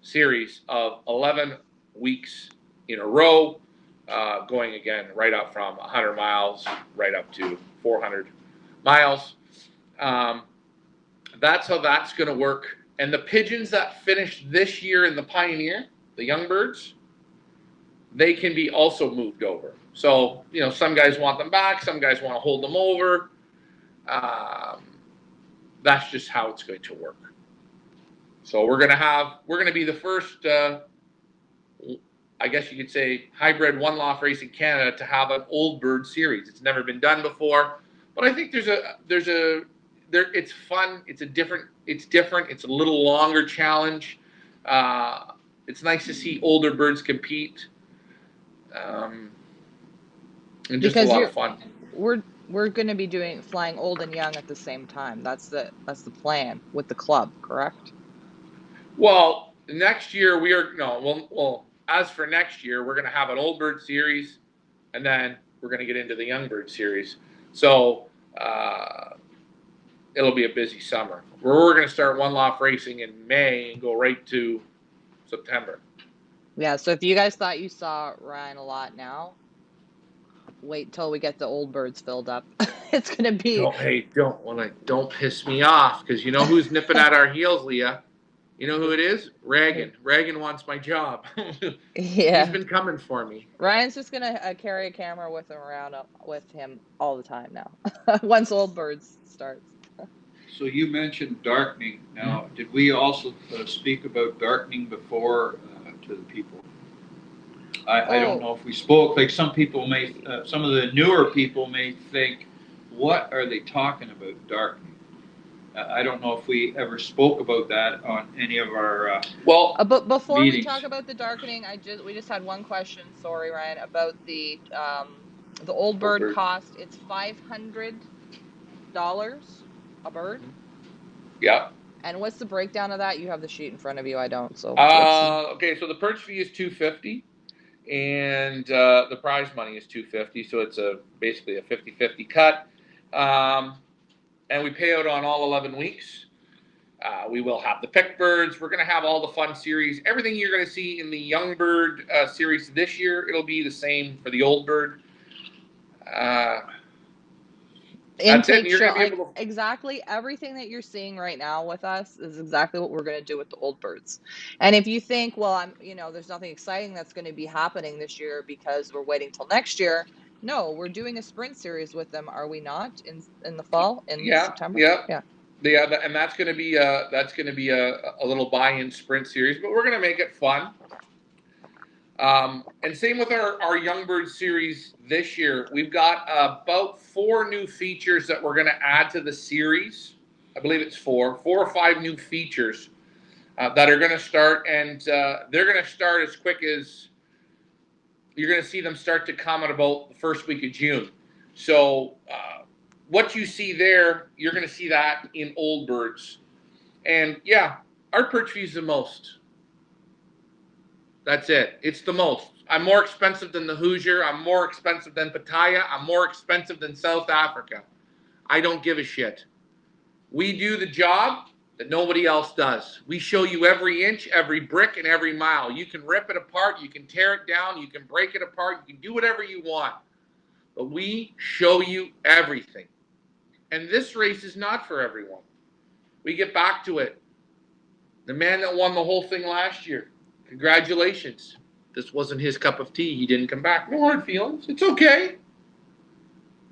series of 11 weeks in a row, going again right up from 100 miles right up to 400 miles. That's how that's going to work. And the pigeons that finished this year in the Pioneer, the young birds, they can be also moved over. So, you know, some guys want them back, some guys want to hold them over. That's just how it's going to work. So we're going to be the first, I guess you could say, hybrid one loft race in Canada to have an old bird series. It's never been done before, but I think it's fun. It's different. It's a little longer challenge. It's nice to see older birds compete. And just a lot of fun.
We're going to be flying old and young at the same time. That's the plan with the club, correct?
Well, next year as for next year, we're going to have an old bird series, and then we're going to get into the young bird series. So it'll be a busy summer. We're going to start one loft racing in May and go right to September.
Yeah, so if you guys thought you saw Ryan a lot now, wait till we get the old birds filled up. It's going to be...
Don't piss me off, because you know who's nipping at our heels, Leah? You know who it is? Reagan. Reagan wants my job.
Yeah.
He's been coming for me.
Ryan's just going to carry a camera with him around with him all the time now, once old birds starts.
So you mentioned darkening. Now, did we also speak about darkening before to the people? I don't know if we spoke. Like some people some of the newer people may think, what are they talking about darkening? I don't know if we ever spoke about that on any of our
but before
meetings.
We talk about the darkening, we just had one question. Sorry, Ryan, about the old bird cost. It's $500 a bird.
Yeah.
And what's the breakdown of that? You have the sheet in front of you. I don't. So.
Okay, so the perch fee is $250, and the prize money is $250. So it's basically a 50-50 cut. And we pay out on all 11 weeks. We will have the pick birds. We're going to have all the fun series. Everything you're going to see in the young bird series this year, it'll be the same for the old bird.
Intake show. Exactly everything that you're seeing right now with us is exactly what we're going to do with the old birds. And if you think, well, there's nothing exciting that's going to be happening this year because we're waiting till next year. No, we're doing a sprint series with them, are we not? In the fall, September.
Yeah. And that's going to be a little buy-in sprint series, but we're going to make it fun. And same with our young bird series this year. We've got about 4 new features that we're going to add to the series. I believe it's 4 or 5 new features that are going to start, and they're going to start as quick as you're going to see them start to come at about the first week of June. So what you see there, you're going to see that in old birds. And yeah, our perch fee is the most. That's it. It's the most. I'm more expensive than the Hoosier. I'm more expensive than Pattaya. I'm more expensive than South Africa. I don't give a shit. We do the job, that nobody else does. We show you every inch, every brick, and every mile. You can rip it apart, you can tear it down, you can break it apart, you can do whatever you want. But we show you everything. And this race is not for everyone. We get back to it. The man that won the whole thing last year, congratulations. This wasn't his cup of tea. He didn't come back. No hard feelings. It's okay.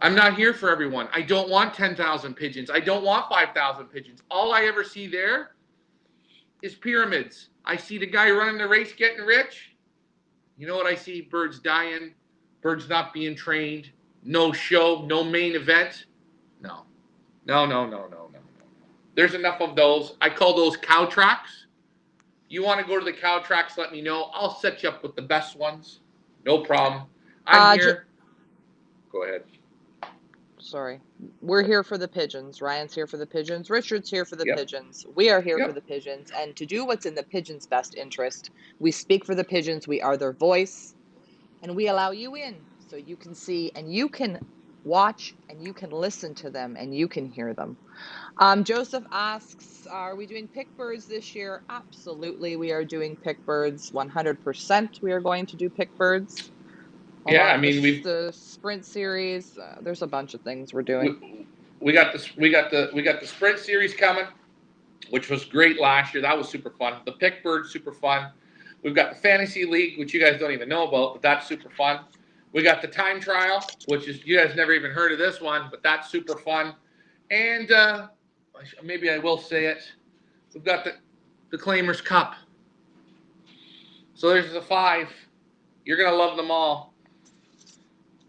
I'm not here for everyone. I don't want 10,000 pigeons. I don't want 5,000 pigeons. All I ever see there is pyramids. I see the guy running the race getting rich. You know what I see? Birds dying, birds not being trained, no show, no main event. No. No. There's enough of those. I call those cow tracks. You want to go to the cow tracks, let me know. I'll set you up with the best ones. No problem. I'm here. Go ahead.
Sorry. We're here for the pigeons. Ryan's here for the pigeons. Richard's here for the
Yep.
pigeons. We are here
Yep.
for the pigeons. And to do what's in the pigeons' best interest, we speak for the pigeons. We are their voice. And we allow you in so you can see and you can watch and you can listen to them and you can hear them. Joseph asks, are we doing pick birds this year? Absolutely. We are doing pick birds. 100% we are going to do pick birds.
Yeah, I mean,
the sprint series. There's a bunch of things we're doing.
We got the sprint series coming, which was great last year. That was super fun. The pick bird, super fun. We've got the fantasy league, which you guys don't even know about, but that's super fun. We got the time trial, which is, you guys never even heard of this one, but that's super fun. And maybe I will say it. We've got the Claimers Cup. So there's the 5. You're gonna love them all.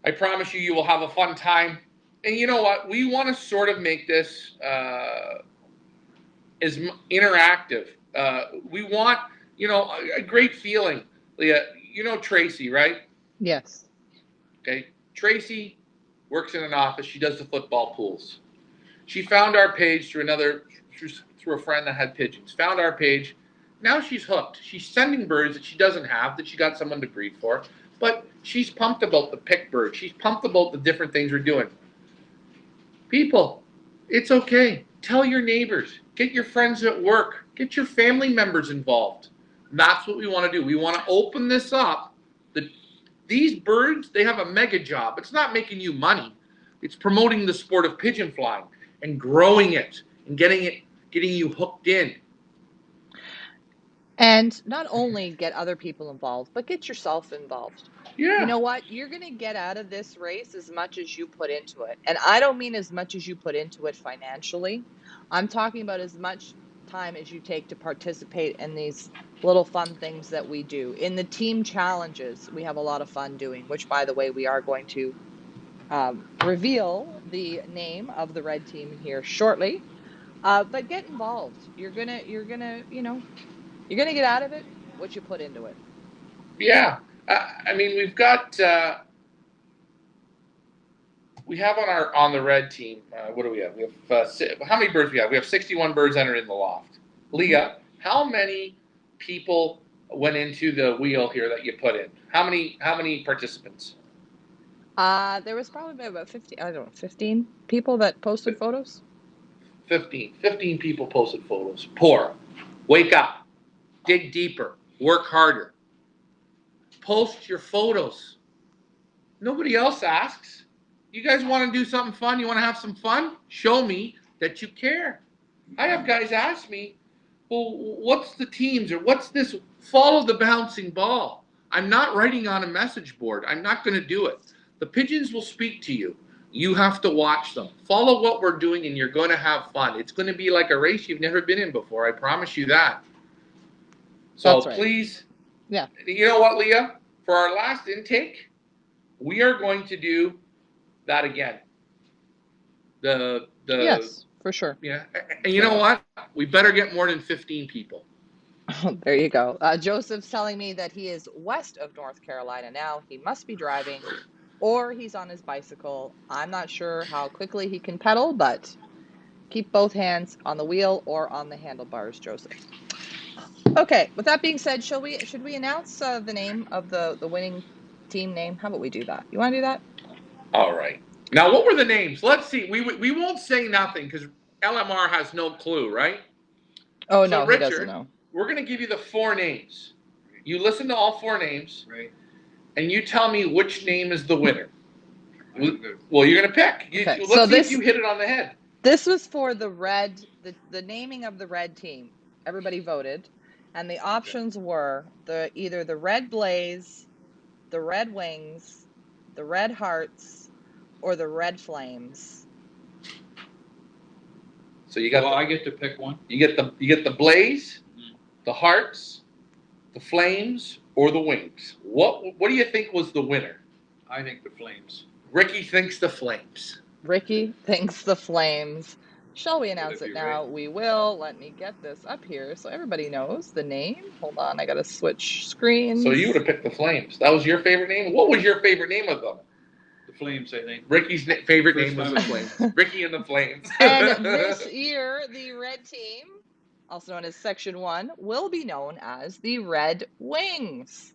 I promise you, you will have a fun time. And you know what? We want to sort of make this as interactive. We want, a great feeling. Leah, you know Tracy, right?
Yes.
Okay. Tracy works in an office. She does the football pools. She found our page through a friend that had pigeons. Found our page. Now she's hooked. She's sending birds that she doesn't have, that she got someone to breed for. But she's pumped about the pick bird. She's pumped about the different things we're doing. People, it's okay. Tell your neighbors. Get your friends at work. Get your family members involved. That's what we want to do. We want to open this up. These birds, they have a mega job. It's not making you money. It's promoting the sport of pigeon flying and growing it and getting you hooked in.
And not only get other people involved, but get yourself involved.
Yeah.
You know what? You're going to get out of this race as much as you put into it. And I don't mean as much as you put into it financially. I'm talking about as much time as you take to participate in these little fun things that we do. In the team challenges, we have a lot of fun doing, which, by the way, we are going to reveal the name of the red team here shortly. But get involved. You're gonna get out of it what you put into it.
Yeah. I mean, we've got we have on the red team. What do we have? We have how many birds we have? We have 61 birds entered in the loft. Leah, how many people went into the wheel here that you put in? How many participants?
There was probably about 15 people that posted photos.
15 people posted photos. Poor. Wake up. Dig deeper. Work harder. Post your photos. Nobody else asks. You guys want to do something fun? You want to have some fun? Show me that you care. I have guys ask me, well, what's the teams or what's this? Follow the bouncing ball. I'm not writing on a message board. I'm not going to do it. The pigeons will speak to you. You have to watch them. Follow what we're doing and you're going to have fun. It's going to be like a race you've never been in before. I promise you that. So
That's right.
Please,
yeah.
You know what, Leah? For our last intake, we are going to do that again.
Yes, for sure.
Yeah, and you know what? We better get more than 15 people.
There you go. Joseph's telling me that he is west of North Carolina now. He must be driving, or he's on his bicycle. I'm not sure how quickly he can pedal, but keep both hands on the wheel or on the handlebars, Joseph. Okay, with that being said, should we announce the name of the winning team name? How about we do that? You want to do that?
All right. Now, what were the names? Let's see. We won't say nothing because LMR has no clue, right?
Oh,
So
no, he doesn't
Richard,
know.
we're going to give you the 4 names. You listen to all 4 names,
Right.
and you tell me which name is the winner.
Good.
Well, you're going to pick.
Okay, so
Let's see if you hit it on the head.
this was for the the naming of the red team. Everybody voted, and the options were either the Red Blaze, the Red Wings, the Red Hearts, or the Red Flames.
So you got.
Well, I get to pick one.
You get the Blaze, the Hearts, the Flames, or the Wings. What do you think was the winner?
I think the Flames.
Ricky thinks the Flames.
Ricky thinks the Flames. Shall we announce
Would
it
it be
now?
right?
We will. Let me get this up here so everybody knows the name. Hold on, I gotta switch screens.
So you would have picked the Flames. That was your favorite name? What was your favorite name of them?
The Flames, I think.
Ricky's favorite
First
name was
time.
the Flames. Ricky and the Flames.
And this year, the red team, also known as Section 1, will be known as the Red Wings.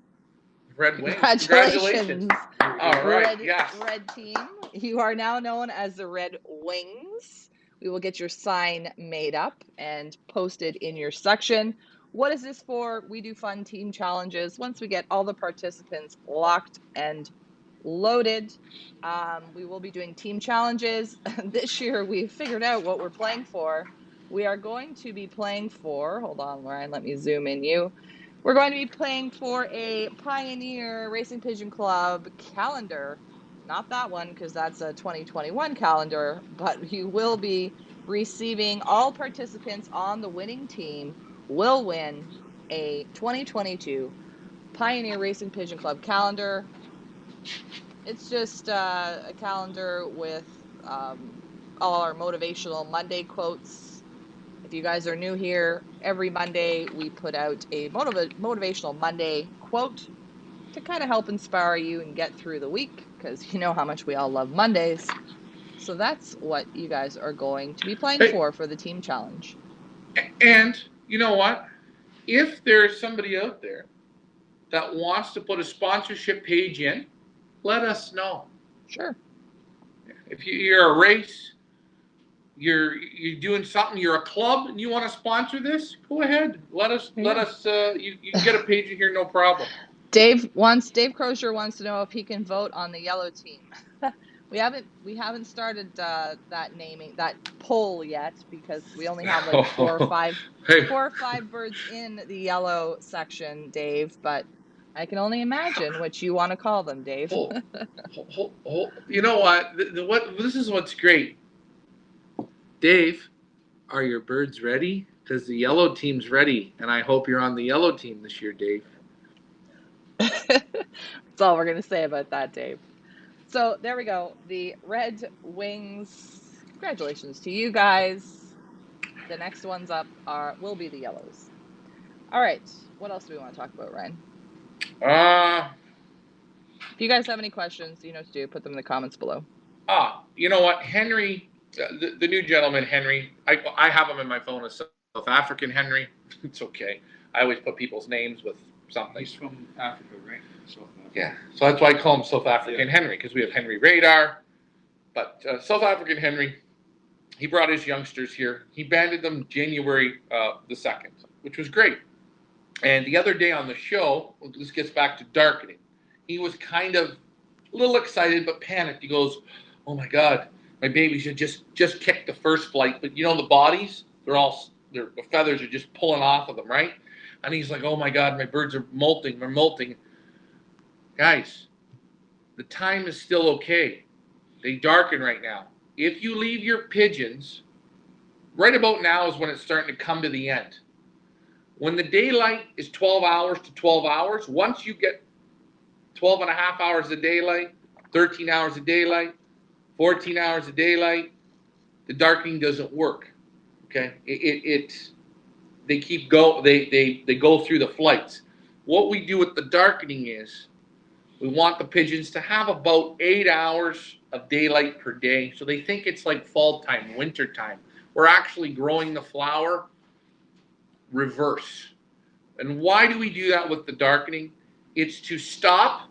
Red Wings.
Congratulations.
All right, yes.
Red team, you are now known as the Red Wings. We will get your sign made up and posted in your section. What is this for? We do fun team challenges. Once we get all the participants locked and loaded, we will be doing team challenges. This year, we've figured out what we're playing for. We are going to be playing for, hold on, Ryan, let me zoom in you. We're going to be playing for a Pioneer Racing Pigeon Club calendar. Not that one, because that's a 2021 calendar, but you will be receiving, all participants on the winning team will win a 2022 Pioneer Racing Pigeon Club calendar. It's just a calendar with all our motivational Monday quotes. If you guys are new here, every Monday we put out a motivational Monday quote to kind of help inspire you and get through the week, because you know how much we all love Mondays. So that's what you guys are going to be playing for the team challenge.
And you know what? If there's somebody out there that wants to put a sponsorship page in, let us know.
Sure.
If you're a race, you're doing something, you're a club, and you want to sponsor this, go ahead. Let us. You can get a page in here, no problem.
Dave Crozier wants to know if he can vote on the yellow team. We haven't started that poll yet, because we only have like 4 or 5 birds in the yellow section, Dave. But I can only imagine what you want to call them, Dave.
You know what? This is what's great. Dave, are your birds ready? Because the yellow team's ready, and I hope you're on the yellow team this year, Dave.
That's all we're going to say about that, Dave. So there we go. The Red Wings. Congratulations to you guys. The next ones up will be the yellows. All right. What else do we want to talk about, Ryan? If you guys have any questions, you know what to do. Put them in the comments below.
You know what? Henry, the new gentleman, Henry, I have him in my phone as South African Henry. It's okay. I always put people's names with something.
He's from Africa, right? South Africa.
Yeah. So that's why I call him South African Henry, because we have Henry Radar. But South African Henry, he brought his youngsters here. He banded them January the 2nd, which was great. And the other day on the show, this gets back to darkening, he was kind of a little excited but panicked. He goes, "Oh my God, my babies should just kicked the first flight, but you know the bodies, the feathers are just pulling off of them, right?" And he's like, "Oh my God, my birds are molting. They're molting." Guys, the time is still okay. They darken right now. If you leave your pigeons, right about now is when it's starting to come to the end. When the daylight is 12 hours to 12 hours, once you get 12 and a half hours of daylight, 13 hours of daylight, 14 hours of daylight, the darkening doesn't work. Okay? They go through the flights. What we do with the darkening is we want the pigeons to have about 8 hours of daylight per day. So they think it's like fall time, winter time. We're actually growing the flower reverse. And why do we do that with the darkening? It's to stop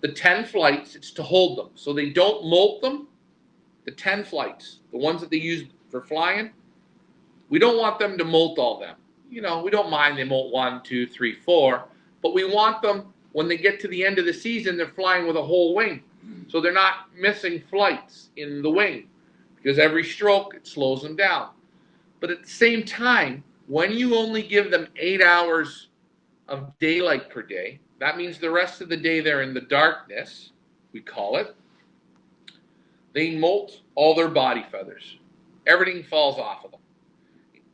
the 10 flights. It's to hold them. So they don't molt them. The 10 flights, the ones that they use for flying, we don't want them to molt all them. we don't mind they molt 1, 2, 3, 4, but we want them when they get to the end of the season, they're flying with a whole wing. So they're not missing flights in the wing because every stroke, it slows them down. But at the same time, when you only give them 8 hours of daylight per day, that means the rest of the day they're in the darkness, we call it. They molt all their body feathers. Everything falls off of them.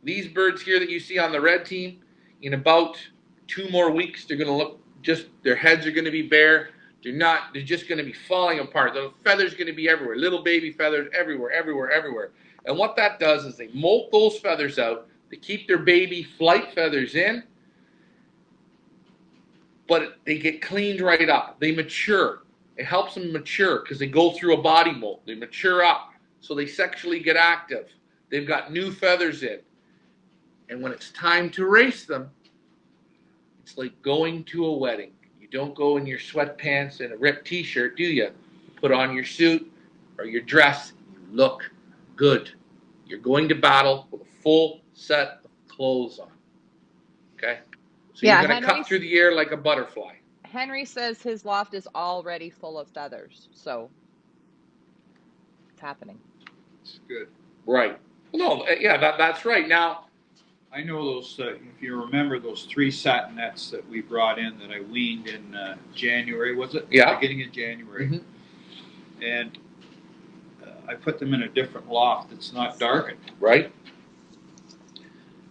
These birds here that you see on the red team, in about 2 more weeks, they're going to look their heads are going to be bare. They're just going to be falling apart. The feathers are going to be everywhere. Little baby feathers everywhere, everywhere, everywhere. And what that does is they molt those feathers out. They keep their baby flight feathers in, but they get cleaned right up. They mature. It helps them mature because they go through a body molt. They mature up, so they sexually get active. They've got new feathers in. And when it's time to race them, it's like going to a wedding. You don't go in your sweatpants and a ripped t-shirt, do you? You put on your suit or your dress. You look good. You're going to battle with a full set of clothes on. Okay? So you're going to cut through the air like a butterfly.
Henry says his loft is already full of feathers. So it's happening.
It's good.
Right. No, yeah, that's right. Now,
I know those, if you remember those 3 satinets that we brought in that I weaned in January, was it?
Yeah.
Beginning of January. Mm-hmm. And I put them in a different loft that's not darkened.
Right.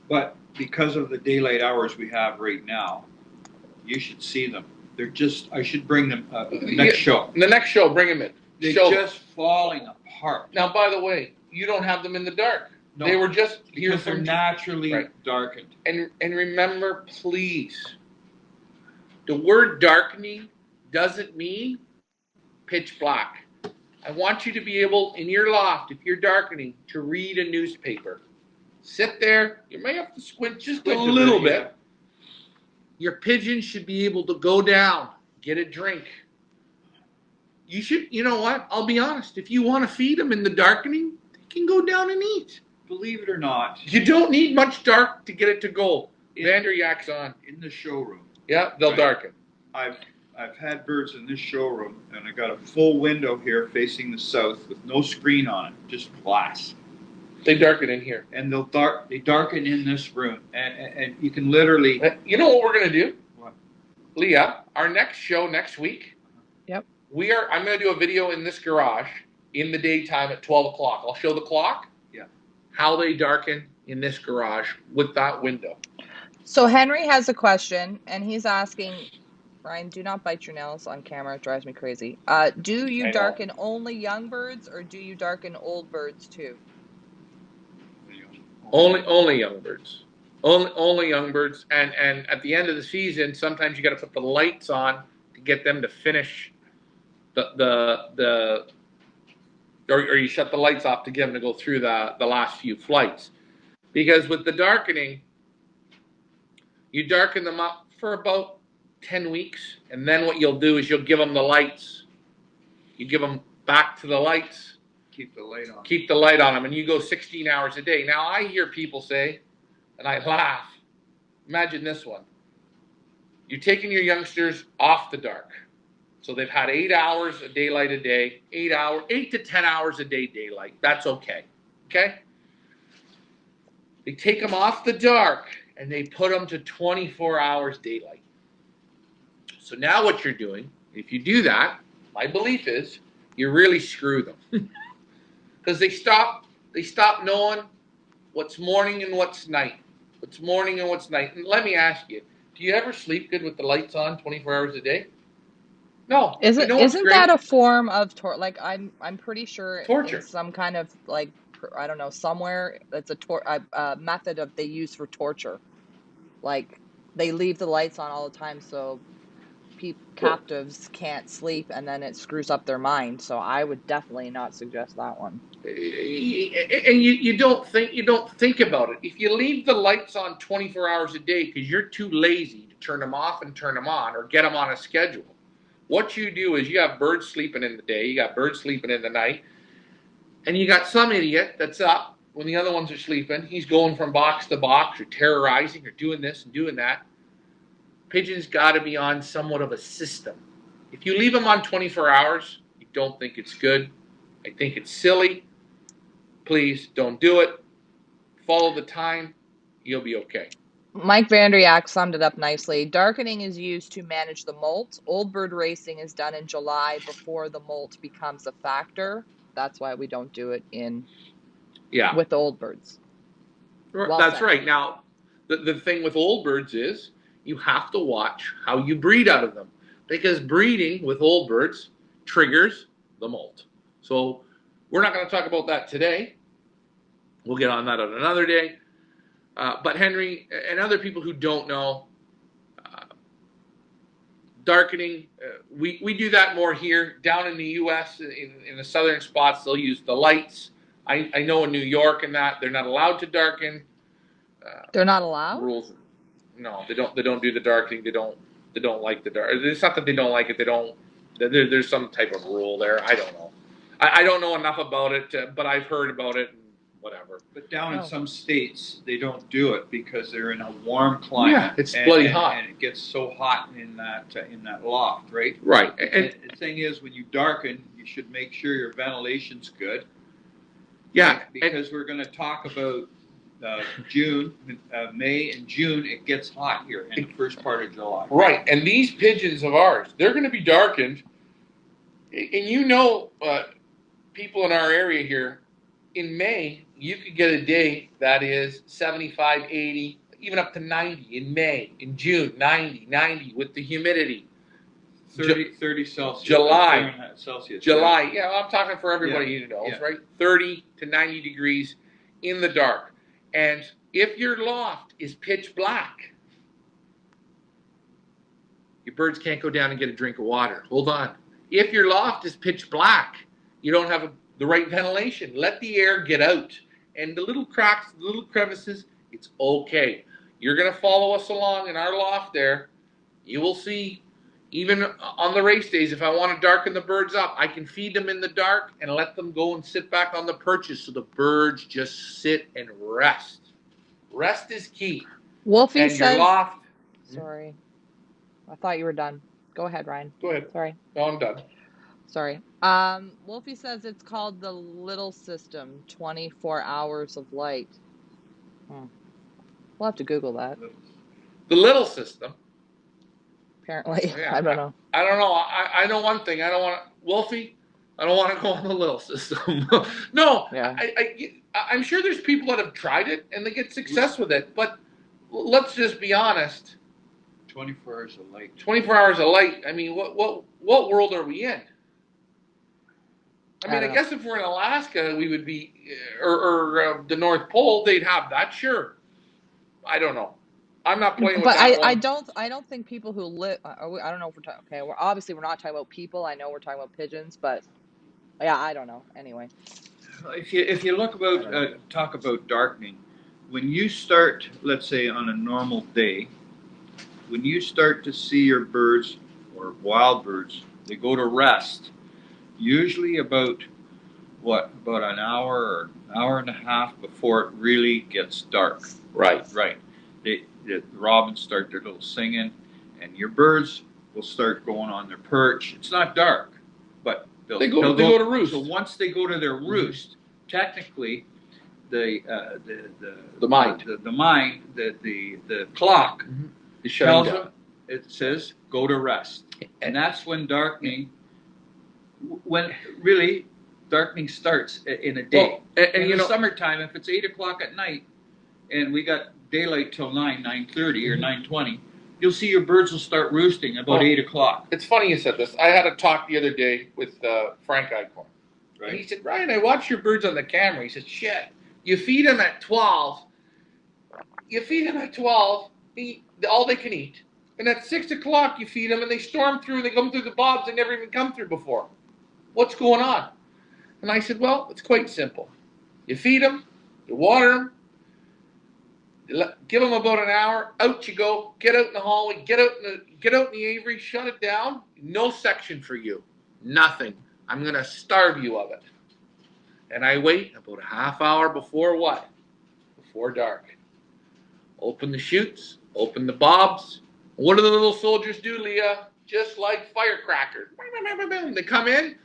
But because of the daylight hours we have right now, you should see them. They're I should bring them next show.
The next show, bring them in.
They're just falling apart.
Now, by the way, you don't have them in the dark.
No,
they were just
here they're naturally darkened.
And remember, please, the word darkening doesn't mean pitch black. I want you to be able, in your loft, if you're darkening, to read a newspaper. Sit there. You may have to squint just a little bit. Yeah. Your pigeons should be able to go down, get a drink. You know what? I'll be honest. If you want to feed them in the darkening, they can go down and eat.
Believe it or not.
You don't need much dark to get it to go. Vanderjak's on.
In the showroom.
Yeah, they'll darken.
I've had birds in this showroom, and I got a full window here facing the south with no screen on it, just glass.
They darken in here.
And they darken in this room. And you can literally...
You know what we're going to do?
What?
Leah, our next show next week.
Yep.
I'm going to do a video in this garage in the daytime at 12 o'clock. I'll show the clock.
Yeah. How
they darken in this garage with that window.
So Henry has a question, and he's asking, Ryan, do not bite your nails on camera. It drives me crazy. Do you darken only young birds, or do you darken old birds too?
Only young birds. Only young birds. And at the end of the season, sometimes you got to put the lights on to get them to finish or you shut the lights off to get them to go through the last few flights. Because with the darkening, you darken them up for about 10 weeks, and then what you'll do is you'll give them the lights. You give them back to the lights.
Keep the light on.
Keep the light on them, and you go 16 hours a day. Now, I hear people say, and I laugh, imagine this one. You're taking your youngsters off the dark. So they've had 8 hours of daylight a day, 8 to 10 hours a day daylight. That's okay. Okay? They take them off the dark, and they put them to 24 hours daylight. So now what you're doing, if you do that, my belief is, you really screw them. Because they stop knowing what's morning and what's night. What's morning and what's night. And let me ask you, do you ever sleep good with the lights on 24 hours a day? No.
Isn't that a form of torture? Like I'm pretty sure
torture.
In some kind of like I don't know somewhere that's a method of they use for torture. Like they leave the lights on all the time so captives can't sleep, and then it screws up their mind. So I would definitely not suggest that one.
And you don't think about it. If you leave the lights on 24 hours a day because you're too lazy to turn them off and turn them on or get them on a schedule, what you do is you have birds sleeping in the day, you got birds sleeping in the night, and you got some idiot that's up when the other ones are sleeping, he's going from box to box or terrorizing or doing this and doing that. Pigeons got to be on somewhat of a system. If you leave them on 24 hours, you don't think it's good. I think it's silly. Please don't do it. Follow the time. You'll be okay.
Mike Vandriak summed it up nicely. Darkening is used to manage the molt. Old bird racing is done in July before the molt becomes a factor. That's why we don't do it with old birds. Well
That's
said.
right. Now, the thing with old birds is you have to watch how you breed out of them, because breeding with old birds triggers the molt. So we're not going to talk about that today. We'll get on that on another day. But Henry and other people who don't know, darkening, we do that more here. Down in the U.S., in the southern spots, they'll use the lights. I know in New York and that they're not allowed to darken.
They're not allowed?
Rules. No, they don't. They don't do the darkening. They don't like the dark. It's not that they don't like it. They don't. There's some type of rule there. I don't know. I don't know enough about it, but I've heard about it. And whatever.
But down in some states, they don't do it because they're in a warm climate.
Yeah, it's bloody hot,
and it gets so hot in that loft, right?
Right.
And the thing is, when you darken, you should make sure your ventilation's good.
Yeah,
because we're going to talk about June, May, and June. It gets hot here in the first part of July.
Right, and these pigeons of ours, they're going to be darkened. And people in our area here, in May, you could get a day that is 75, 80, even up to 90 in May. In June, 90 with the humidity.
30 Celsius.
July.
Celsius.
July. Yeah, I'm talking for everybody who knows, right? 30 to 90 degrees in the dark. And if your loft is pitch black, your birds can't go down and get a drink of water. Hold on. If your loft is pitch black, you don't have the right ventilation. Let the air get out. And the little cracks, the little crevices, it's okay. You're going to follow us along in our loft there. You will see, even on the race days, if I want to darken the birds up, I can feed them in the dark and let them go and sit back on the perches so the birds just sit and rest. Rest is key.
Wolfie
and
says...
your loft...
Sorry. I thought you were done. Go ahead, Ryan.
Go ahead.
Sorry.
No, I'm done.
Sorry. Wolfie says it's called the little system, 24 hours of light. We'll have to Google that.
The little system?
Apparently.
Yeah,
I don't know.
I don't know. I know one thing. I don't want to... Wolfie, I don't want to go on the little system. No.
Yeah.
I'm sure there's people that have tried it and they get success with it, but let's just be honest.
24 hours of light.
24 hours of light. I mean, what world are we in? I guess if we're in Alaska, we would be, or the North Pole, they'd have that. Sure. I don't know. I'm not playing with that.
But I don't think people who live. I don't know if we're talking. Okay, we're not talking about people. I know we're talking about pigeons, but yeah, I don't know. Anyway.
If you talk about darkening, when you start, let's say on a normal day, when you start to see your birds or wild birds, they go to rest. Usually about an hour or an hour and a half before it really gets dark.
Right.
The robins start their little singing, and your birds will start going on their perch. It's not dark, but they go to roost. So once they go to their roost, technically, the clock tells them, it says go to rest, and that's when darkening. When really darkening starts in a day. Well, and in the summertime, if it's 8 o'clock at night, and we got daylight till 9:30 or 9:20, you'll see your birds will start roosting about 8 o'clock.
It's funny you said this. I had a talk the other day with Frank Eichhorn. Right. And he said, Ryan, I watch your birds on the camera. He said, shit, you feed them at 12. All they can eat. And at 6 o'clock, you feed them, and they storm through, and they come through the bobs they never even come through before. What's going on? And I said, well, it's quite simple. You feed them, you water them, give them about an hour, out you go, get out in the hallway, get out in the aviary, shut it down. No section for you. Nothing. I'm going to starve you of it. and I wait about a half hour before what? Before dark. Open the chutes, open the bobs. What do the little soldiers do, Leah? Just like firecrackers. They come in,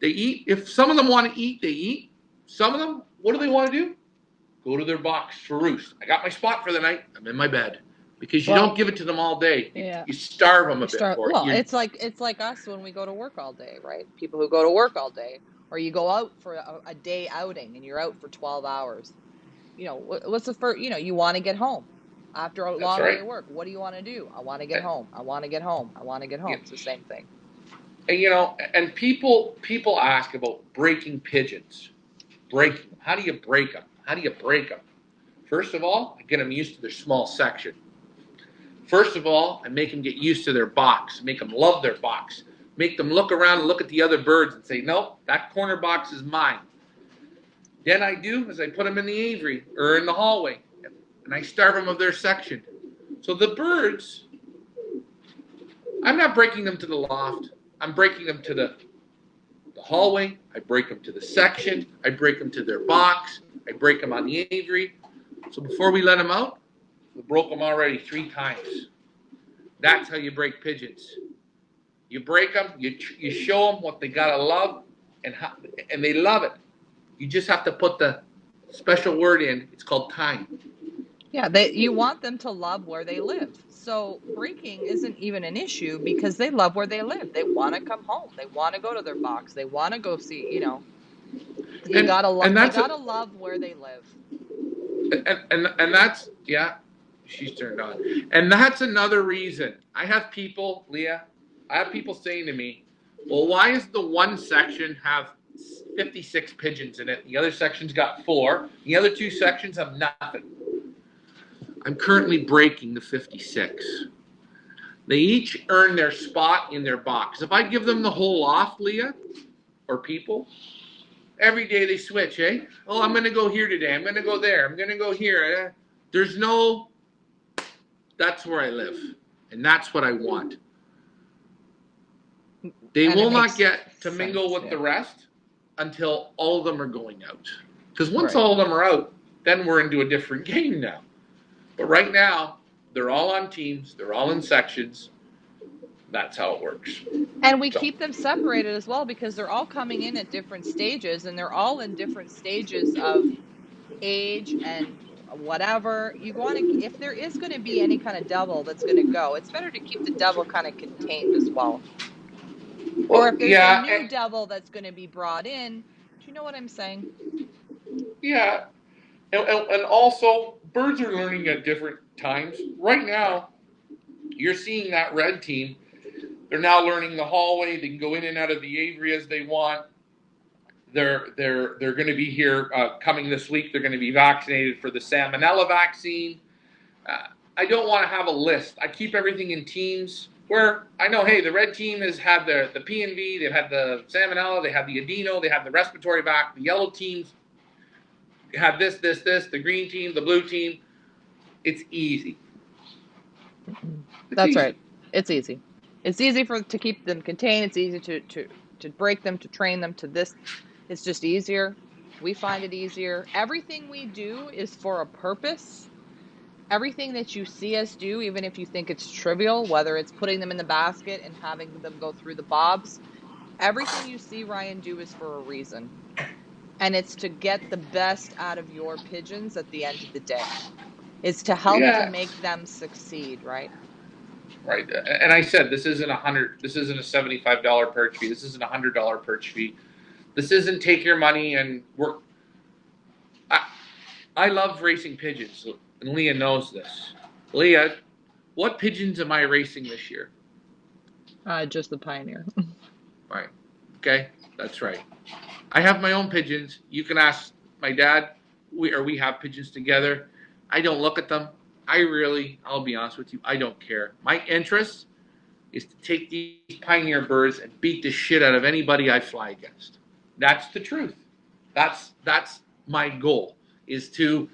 they eat. If some of them want to eat, they eat. Some of them, what do they want to do? Go to their box for roost. I got my spot for the night. I'm in my bed. Because you don't give it to them all day.
Yeah.
You starve them a bit for it.
Well, it's like us when we go to work all day, right? People who go to work all day, or you go out for a day outing and you're out for 12 hours. You know, what's the first, you want to get home after a long day of work. What do you want to do? I want to get home. I want to get home. I want to get home. It's the same thing.
And and people ask about breaking pigeons. Breaking. How do you break them? How do you break them? First of all, I get them used to their small section. First of all, I make them get used to their box, make them love their box, make them look around and look at the other birds and say, no, that corner box is mine. Then I put them in the aviary or in the hallway, and I starve them of their section. So the birds, I'm not breaking them to the loft. I'm breaking them to the hallway. I break them to the section. I break them to their box. I break them on the aviary. So before we let them out, we broke them already 3 times. That's how you break pigeons. You break them, you show them what they gotta love, and they love it. You just have to put the special word in. It's called time.
Yeah, you want them to love where they live. So breaking isn't even an issue because they love where they live. They want to come home. They want to go to their box. They want to go see. You gotta love. They gotta love where they live.
And that's she's turned on. And that's another reason. I have people, Leah, saying to me, well, why does the one section have 56 pigeons in it? The other section's got 4. The other 2 sections have nothing. I'm currently breaking the 56. They each earn their spot in their box. If I give them the whole loft, Leah, or people, every day they switch, eh? Oh, I'm going to go here today. I'm going to go there. I'm going to go here. There's no, that's where I live. And that's what I want. They will not get to mingle with the rest until all of them are going out. Because once all of them are out, then we're into a different game now. But right now, they're all on teams. They're all in sections. That's how it works.
And we keep them separated as well because they're all coming in at different stages, and they're all in different stages of age and whatever. You want to, if there is going to be any kind of devil that's going to go, it's better to keep the devil kind of contained as well. Or if there's a new devil that's going to be brought in, do you know what I'm saying?
Yeah. And also, birds are learning at different times. Right now, you're seeing that red team. They're now learning the hallway. They can go in and out of the aviary as they want. They're going to be here coming this week. They're going to be vaccinated for the salmonella vaccine. I don't want to have a list. I keep everything in teams where I know, hey, the red team has had the P&V, they've had the salmonella, they have the adeno, they have the respiratory vac. The yellow teams have this, the green team, the blue team. It's easy.
That's right. It's easy. It's easy to keep them contained. It's easy to break them, to train them to this. It's just easier. We find it easier. Everything we do is for a purpose. Everything that you see us do, even if you think it's trivial, whether it's putting them in the basket and having them go through the bobs, everything you see Ryan do is for a reason. And it's to get the best out of your pigeons at the end of the day. It's to help to make them succeed, right?
Right. And I said, this isn't a $75 perch fee. This isn't a $100 perch fee. This isn't take your money and work. I love racing pigeons, and Leah knows this. Leah, what pigeons am I racing this year?
Just the Pioneer.
Right. Okay. That's right. I have my own pigeons. You can ask my dad. We have pigeons together. I don't look at them. I'll be honest with you, I don't care. My interest is to take these Pioneer birds and beat the shit out of anybody I fly against. That's the truth. That's my goal, is to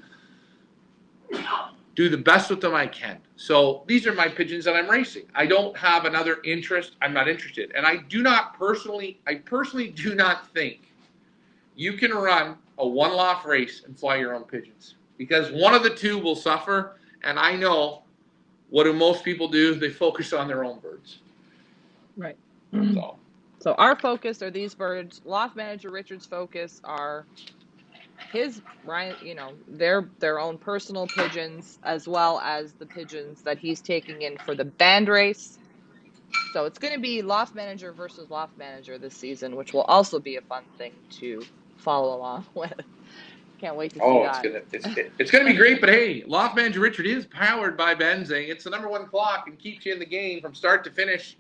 do the best with them I can. So these are my pigeons that I'm racing. I don't have another interest. I'm not interested. And I personally do not think you can run a one-loft race and fly your own pigeons. Because one of the two will suffer, and I know what do most people do? They focus on their own birds.
Right.
So
our focus are these birds. Loft Manager Richard's focus are his, their own personal pigeons, as well as the pigeons that he's taking in for the band race. So it's going to be Loft Manager versus Loft Manager this season, which will also be a fun thing to follow along with. Can't wait to see that.
It's gonna be great. But hey, Loft Manager Richard is powered by Benzing. It's the #1 clock and keeps you in the game from start to finish.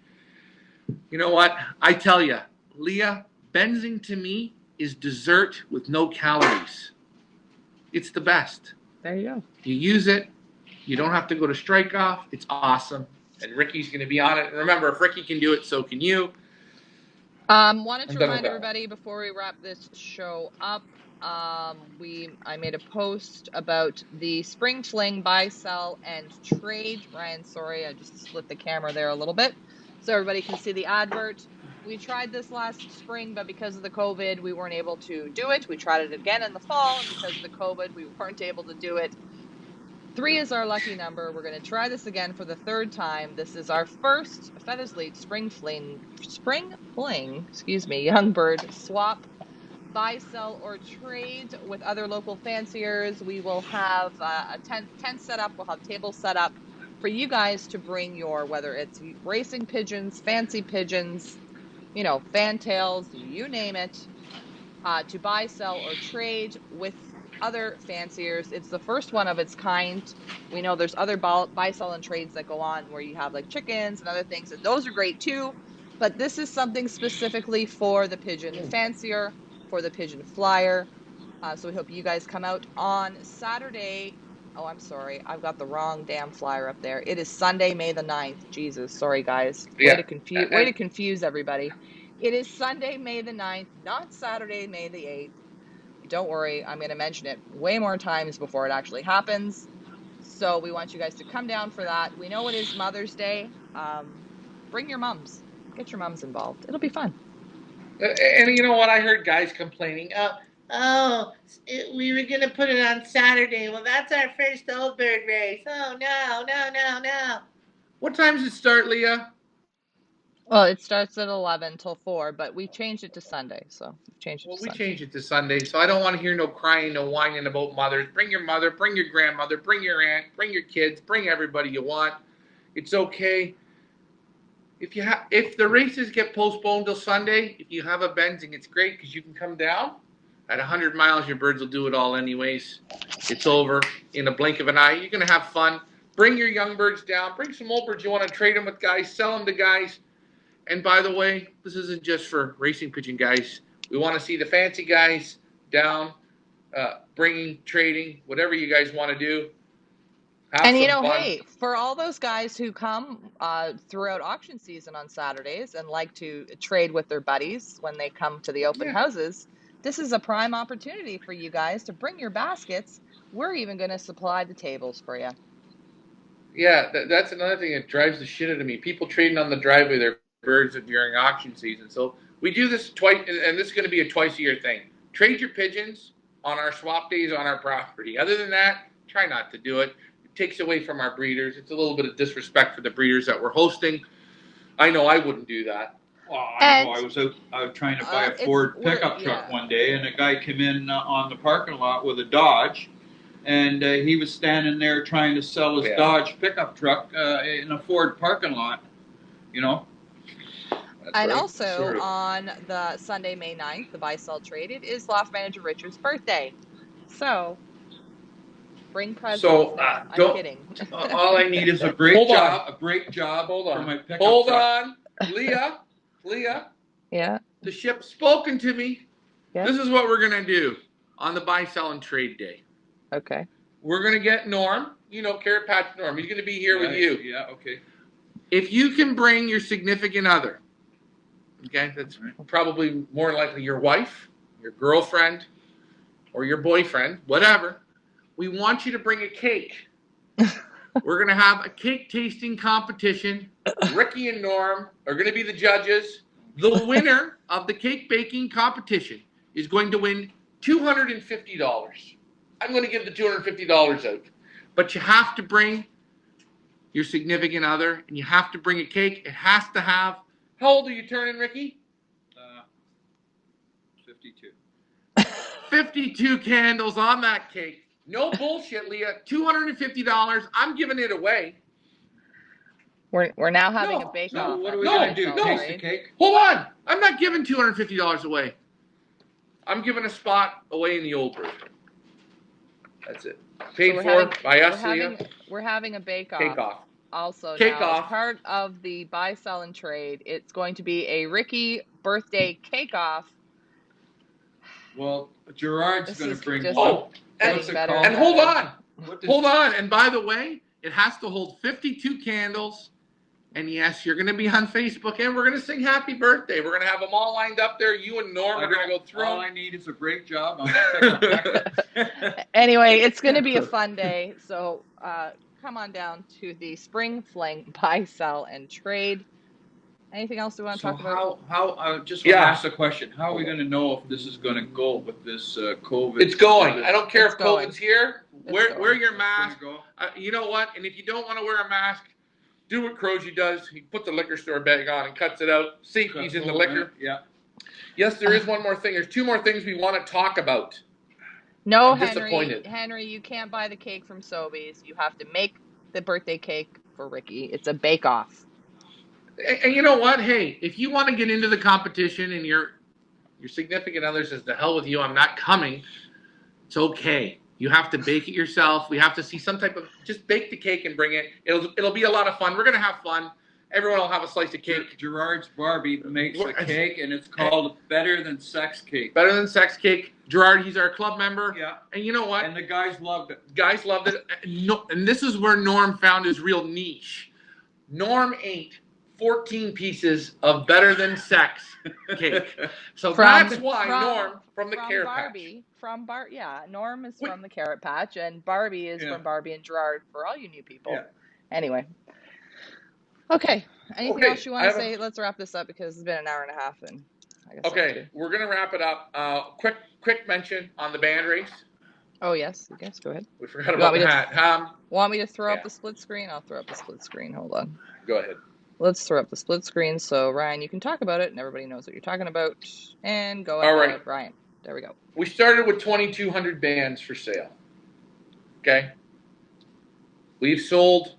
You know what? I tell you, Leah, Benzing to me is dessert with no calories. It's the best.
There you go.
You use it. You don't have to go to strike off. It's awesome. And Ricky's going to be on it. And remember, if Ricky can do it, so can you.
Wanted to remind everybody before we wrap this show up, I made a post about the Spring Fling buy, sell, and trade. Ryan, sorry, I just split the camera there a little bit so everybody can see the advert. We tried this last spring, but because of the COVID, we weren't able to do it. We tried it again in the fall, and because of the COVID, we weren't able to do it. 3 is our lucky number. We're going to try this again for the 3rd time. This is our first Feathers Lead Spring Fling, young bird swap, buy, sell, or trade with other local fanciers. We will have a tent set up. We'll have tables set up for you guys to bring your, whether it's racing pigeons, fancy pigeons, fantails, you name it, to buy, sell, or trade with other fanciers. It's the first one of its kind. We know there's other buy, sell, and trades that go on where you have like chickens and other things, and those are great too. But this is something specifically for the pigeon fancier, for the pigeon flyer. So we hope you guys come out on Saturday. Oh, I'm sorry. I've got the wrong damn flyer up there. It is Sunday, May the 9th. Jesus, sorry guys. Way to confuse everybody. It is Sunday, May the 9th, not Saturday, May the 8th. Don't worry, I'm going to mention it way more times before it actually happens. So we want you guys to come down for that. We know it is Mother's Day. Bring your mums. Get your mums involved. It'll be fun.
And you know what? I heard guys complaining.
We were going to put it on Saturday. Well, that's our first old bird race. Oh, no.
What time does it start, Leah?
Well, it starts at 11 till 4, but we changed it to Sunday, so
we changed it to Sunday, so I don't want to hear no crying, no whining about mothers. Bring your mother, bring your grandmother, bring your aunt, bring your kids, bring everybody you want. It's okay. If the races get postponed till Sunday, if you have a Benzing, it's great because you can come down. At 100 miles, your birds will do it all anyways. It's over in a blink of an eye. You're going to have fun. Bring your young birds down. Bring some old birds you want to trade them with guys. Sell them to guys. And by the way, this isn't just for racing pigeon guys. We want to see the fancy guys down, bringing, trading, whatever you guys want to do.
And hey, for all those guys who come throughout auction season on Saturdays and like to trade with their buddies when they come to the open houses, this is a prime opportunity for you guys to bring your baskets. We're even going to supply the tables for you.
Yeah, that's another thing that drives the shit out of me. People trading on the driveway their birds during auction season. So we do this twice, and this is going to be a twice-a-year thing. Trade your pigeons on our swap days on our property. Other than that, try not to do it. It takes away from our breeders. It's a little bit of disrespect for the breeders that we're hosting. I know I wouldn't do that.
Well, I was out trying to buy a Ford pickup truck one day, and a guy came in on the parking lot with a Dodge, and he was standing there trying to sell his Dodge pickup truck in a Ford parking lot,
And also on the Sunday, May 9th, the buy, sell, trade, it is Loft Manager Richard's birthday. So bring presents. I'm kidding.
All I need is a great job.
Hold on.
For my pickup
Hold
truck.
on. Leah.
Yeah.
The ship's spoken to me.
Yeah.
This is what we're going to do on the buy, sell, and trade day.
Okay.
We're going to get Norm, Carrot Patch Norm. He's going to be here with you.
Yeah, okay.
If you can bring your significant other, okay, that's probably more likely your wife, your girlfriend, or your boyfriend, whatever, we want you to bring a cake. We're going to have a cake tasting competition. Ricky and Norm are going to be the judges. The winner of the cake baking competition is going to win $250. I'm going to give the $250 out. But you have to bring your significant other, and you have to bring a cake. It has to have, how old are you turning, Ricky?
52.
52 candles on that cake. No bullshit, Leah. $250. I'm giving it away.
We're now having
No,
a bake
So
off.
what
at
are we
the
going to do?
Untitled
Taste the
Trade.
cake?
Hold on. I'm not giving $250 away. I'm giving a spot away in the old bird. That's it. Paid
So
for by us, Leah.
we're having a bake off.
Cake off.
Also,
Cake
now
off.
as part of the buy, sell, and trade, it's going to be a Ricky birthday cake off.
Well, Gerard's
This
going
is
to bring
just
one.
Oh, and,
What's it
better
called?
and
and hold
better.
on.
What does-
Hold on. And by the way, it has to hold 52 candles. And yes, you're going to be on Facebook, and we're going to sing happy birthday. We're going to have them all lined up there. You and Norm are going to go through
All
them.
I need is a brake job. I'm
Anyway, it's going to be a fun day. So come on down to the Spring Fling buy, sell, and trade. Anything else we want to
So
talk about?
how I just want to
Yeah.
ask a question. How are we going to know if this is going to go with this COVID?
It's going. I don't care
It's
if
going.
COVID's here.
It's
Wear
going.
your
It's
mask.
gonna go?
You know what? And if you don't want to wear a mask, do what Crozier does. He puts the liquor store bag on and cuts it out. Safety's in the liquor.
Yeah.
Yes, there is one more thing. There's two more things we want to talk about.
No,
I'm
Henry.
disappointed.
Henry, you can't buy the cake from Sobeys. You have to make the birthday cake for Ricky. It's a bake off.
And you know what? Hey, if you want to get into the competition and your significant other says, "The hell with you, I'm not coming," it's okay. You have to bake it yourself. We have to see some type of, just bake the cake and bring it. It'll be a lot of fun. We're gonna have fun. Everyone will have a slice of cake.
Gerard's Barbie makes a cake, and it's called Better Than Sex Cake.
Better Than Sex Cake. Gerard, he's our club member.
Yeah.
And you know what?
And the guys loved it.
Guys loved it. No, and this is where Norm found his real niche. Norm ate 14 pieces of Better Than Sex cake. So that's why Norm from the Carrot
Barbie,
Patch.
Norm is from the Carrot Patch, and Barbie is from Barbie and Gerard, for all you new people.
Yeah.
Anyway. Okay. Anything
Okay,
else you want to say? Let's wrap this up because it's been an hour and a half. And I guess
Okay, we're going to wrap it up. Quick mention on the band race.
Oh, yes. Yes, go ahead.
We forgot about the hat.
Want me to throw up the split screen? I'll throw up the split screen. Hold on.
Go ahead.
Let's throw up the split screen so, Ryan, you can talk about it and everybody knows what you're talking about. And go ahead,
All right.
Ryan. There we go.
We started with 2,200 bands for sale. Okay? We've sold,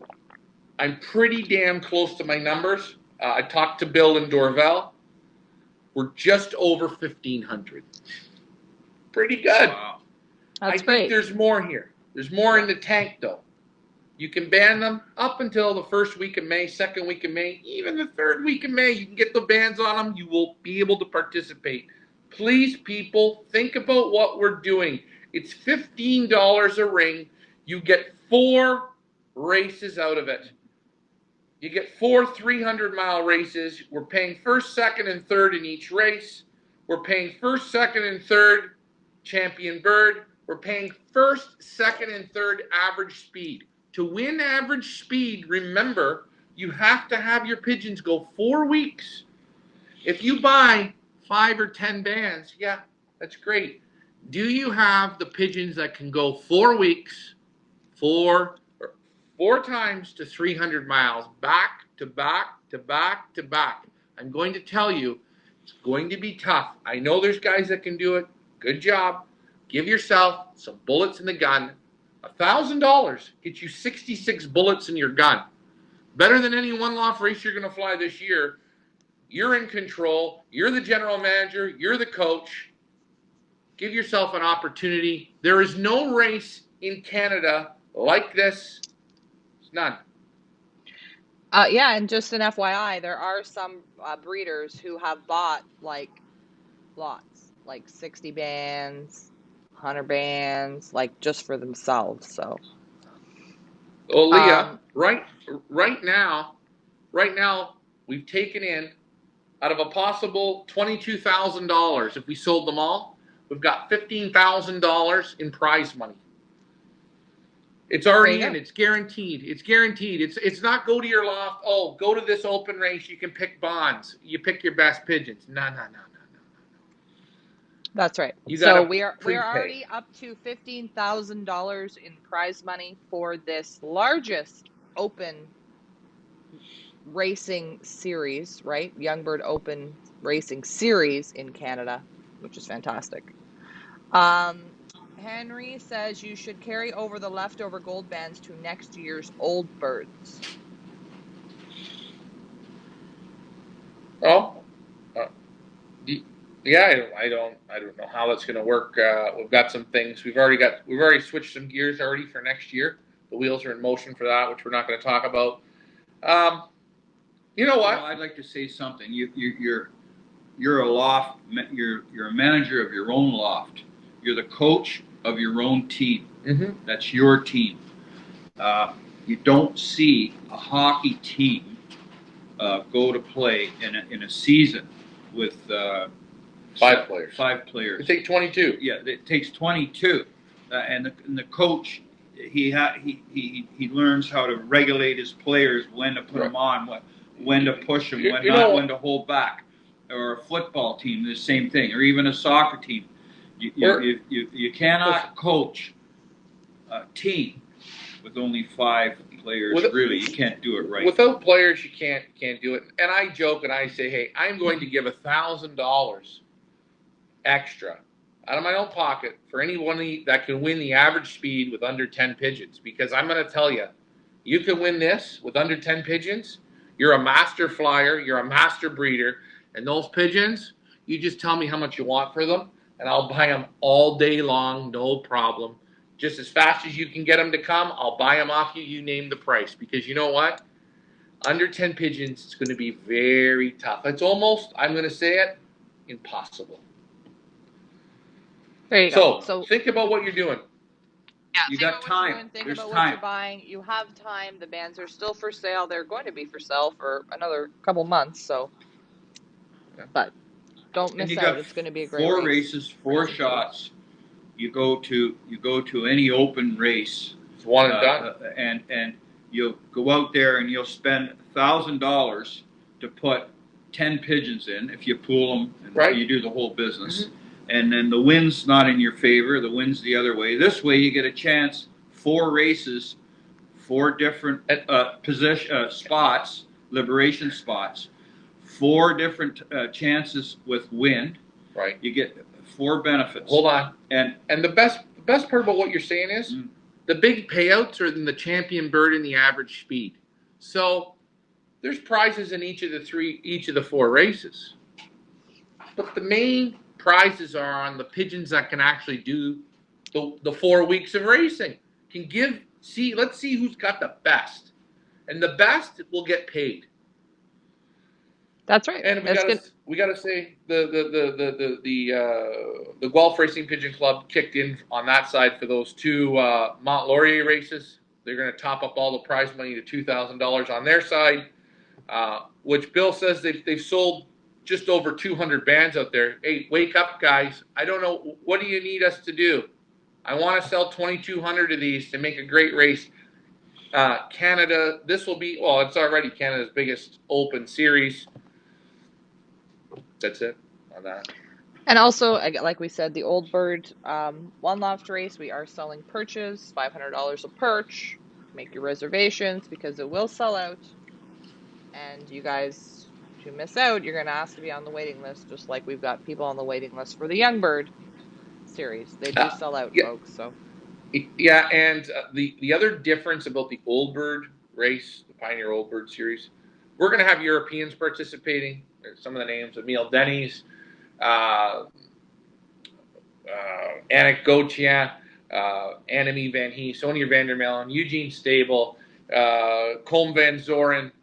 I'm pretty damn close to my numbers. I talked to Bill and Dorvell. We're just over 1,500. Pretty good.
Wow.
That's
I
great.
think there's more here. There's more in the tank, though. You can ban them up until the first week of May, second week of May, even the third week of May. You can get the bans on them. You will be able to participate. Please, people, think about what we're doing. It's $15 a ring. You get 4 races out of it. You get 4 300-mile races. We're paying first, second, and third in each race. We're paying first, second, and third champion bird. We're paying first, second, and third average speed. To win average speed, remember, you have to have your pigeons go 4 weeks. If you buy 5 or 10 bands, yeah, that's great. Do you have the pigeons that can go 4 weeks, 4 times to 300 miles, back to back to back to back? I'm going to tell you, it's going to be tough. I know there's guys that can do it. Good job. Give yourself some bullets in the gun. $1,000 gets you 66 bullets in your gun. Better than any one-off race you're going to fly this year. You're in control. You're the general manager. You're the coach. Give yourself an opportunity. There is no race in Canada like this. It's none.
Yeah, and just an FYI, there are some breeders who have bought like lots, like 60 bands, 100 bands, like just for themselves. So,
Oh, Leah, right now, we've taken in, out of a possible $22,000, if we sold them all, we've got $15,000 in prize money. It's already in. It's guaranteed. It's guaranteed. It's not go to your loft. Oh, go to this open race. You can pick bonds. You pick your best pigeons. No.
That's right.
You
So
gotta
we are
prepay.
already up to $15,000 in prize money for this largest open racing series, right? Youngbird Open Racing Series in Canada, which is fantastic. Henry says you should carry over the leftover gold bands to next year's old birds.
Oh, uh, yeah. I don't know how that's going to work. We've got some things. We've already switched some gears already for next year. The wheels are in motion for that, which we're not going to talk about. You know what?
Well, I'd like to say something. You're a loft. You're a manager of your own loft. You're the coach of your own team.
Mm-hmm.
That's your team. You don't see a hockey team go to play in a season with
5 players.
5 players.
It takes 22.
Yeah, it takes 22, and the coach he learns how to regulate his players, when to put them on, when to push them, when to hold back. Or a football team, the same thing, or even a soccer team. You cannot coach a team with only 5 players. Really, you can't do it right.
Without players, you can't do it. And I joke and I say, hey, I'm going to give $1,000 extra out of my own pocket for anyone that can win the average speed with under 10 pigeons. Because I'm going to tell you, you can win this with under 10 pigeons. You're a master flyer. You're a master breeder. And those pigeons, you just tell me how much you want for them, and I'll buy them all day long, no problem. Just as fast as you can get them to come, I'll buy them off you. You name the price. Because you know what? Under 10 pigeons, it's going to be very tough. It's almost, I'm going to say it, impossible.
There you go. So
think about what you're doing.
Yeah,
you got time.
Think
There's
about
time.
what you're buying. You have time. The bands are still for sale. They're going to be for sale for another couple months. So, but don't miss out. It's going to be a great
4
race.
races, 4 shots. You go to any open race.
It's one and done.
And you'll go out there and you'll spend $1,000 to put 10 pigeons in if you pool them and you do the whole business. Mm-hmm. And then the wind's not in your favor. The wind's the other way. This way you get a chance. 4 races, 4 different spots, liberation spots. 4 different chances with wind.
Right.
You get 4 benefits.
Hold on. And the best part about what you're saying is the big payouts are in the champion bird and the average speed. So there's prizes in each of the 4 races. But the main prizes are on the pigeons that can actually do the 4 weeks of racing. Let's see who's got the best. And the best will get paid.
That's right.
And we got to say the Guelph Racing Pigeon Club kicked in on that side for those 2 Mont Laurier races. They're going to top up all the prize money to $2,000 on their side, which Bill says they've sold just over 200 bands out there. Hey, wake up, guys! I don't know, what do you need us to do? I want to sell 2,200 of these to make a great race. Canada, this will be it's already Canada's biggest open series. That's it on that.
And also, like we said, the Old Bird One Loft race, we are selling perches, $500 a perch. Make your reservations because it will sell out. And you guys, if you miss out, you're going to ask to be on the waiting list, just like we've got people on the waiting list for the Young Bird series. They do sell out, folks. So.
Yeah, and the other difference about the Old Bird race, the Pioneer Old Bird series, we're going to have Europeans participating. There's some of the names: Emile Denny's, Annick Gauthier, Annemie Van Hee, Sonia Vandermellen, Eugene Stable, Colm Van Zoren.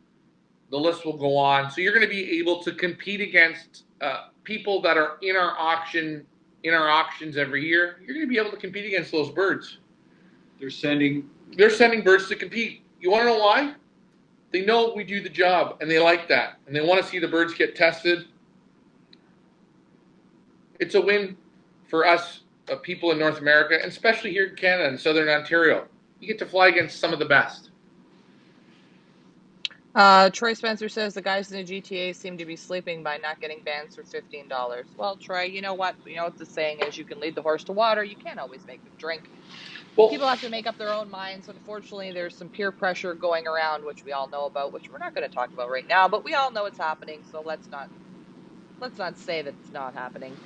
The list will go on. So you're going to be able to compete against people that are in our auctions every year. You're going to be able to compete against those birds.
They're sending
birds to compete. You want to know why? They know we do the job, and they like that, and they want to see the birds get tested. It's a win for us, people in North America, and especially here in Canada and Southern Ontario. You get to fly against some of the best.
Troy Spencer says the guys in the GTA seem to be sleeping by not getting bans for $15. Well, Troy, you know what? You know what the saying is, you can lead the horse to water. You can't always make them drink.
Well,
People have to make up their own minds. Unfortunately, there's some peer pressure going around, which we all know about, which we're not going to talk about right now, but we all know it's happening. So let's not say that it's not happening.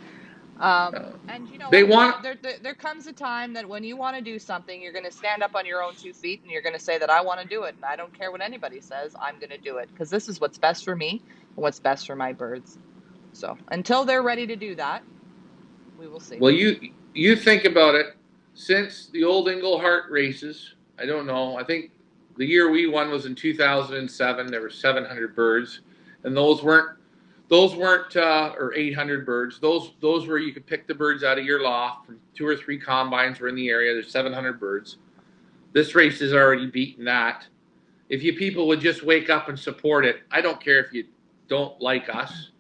And you know
they
what?
want.
There comes a time that when you want to do something, you're going to stand up on your own 2 feet and you're going to say that I want to do it. And I don't care what anybody says, I'm going to do it because this is what's best for me and what's best for my birds. So until they're ready to do that, we will see.
Well, you think about it. Since the old Englehart races, I don't know. I think the year we won was in 2007. There were 700 birds, and those weren't or 800 birds. Those were you could pick the birds out of your loft from 2 or 3 combines were in the area. There's 700 birds. This race has already beaten that. If you people would just wake up and support it, I don't care if you don't like us.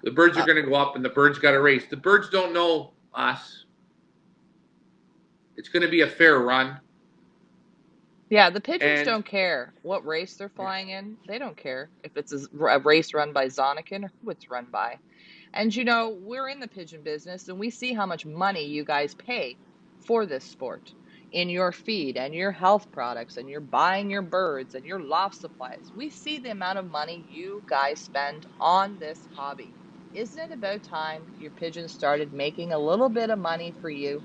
The birds are going to go up, and the birds got a race. The birds don't know us. It's going to be a fair run.
Yeah, the pigeons
And
don't care what race they're flying in. They don't care if it's a race run by Zonikin or who it's run by. And you know, we're in the pigeon business and we see how much money you guys pay for this sport in your feed and your health products and you're buying your birds and your loft supplies. We see the amount of money you guys spend on this hobby. Isn't it about time your pigeons started making a little bit of money for you?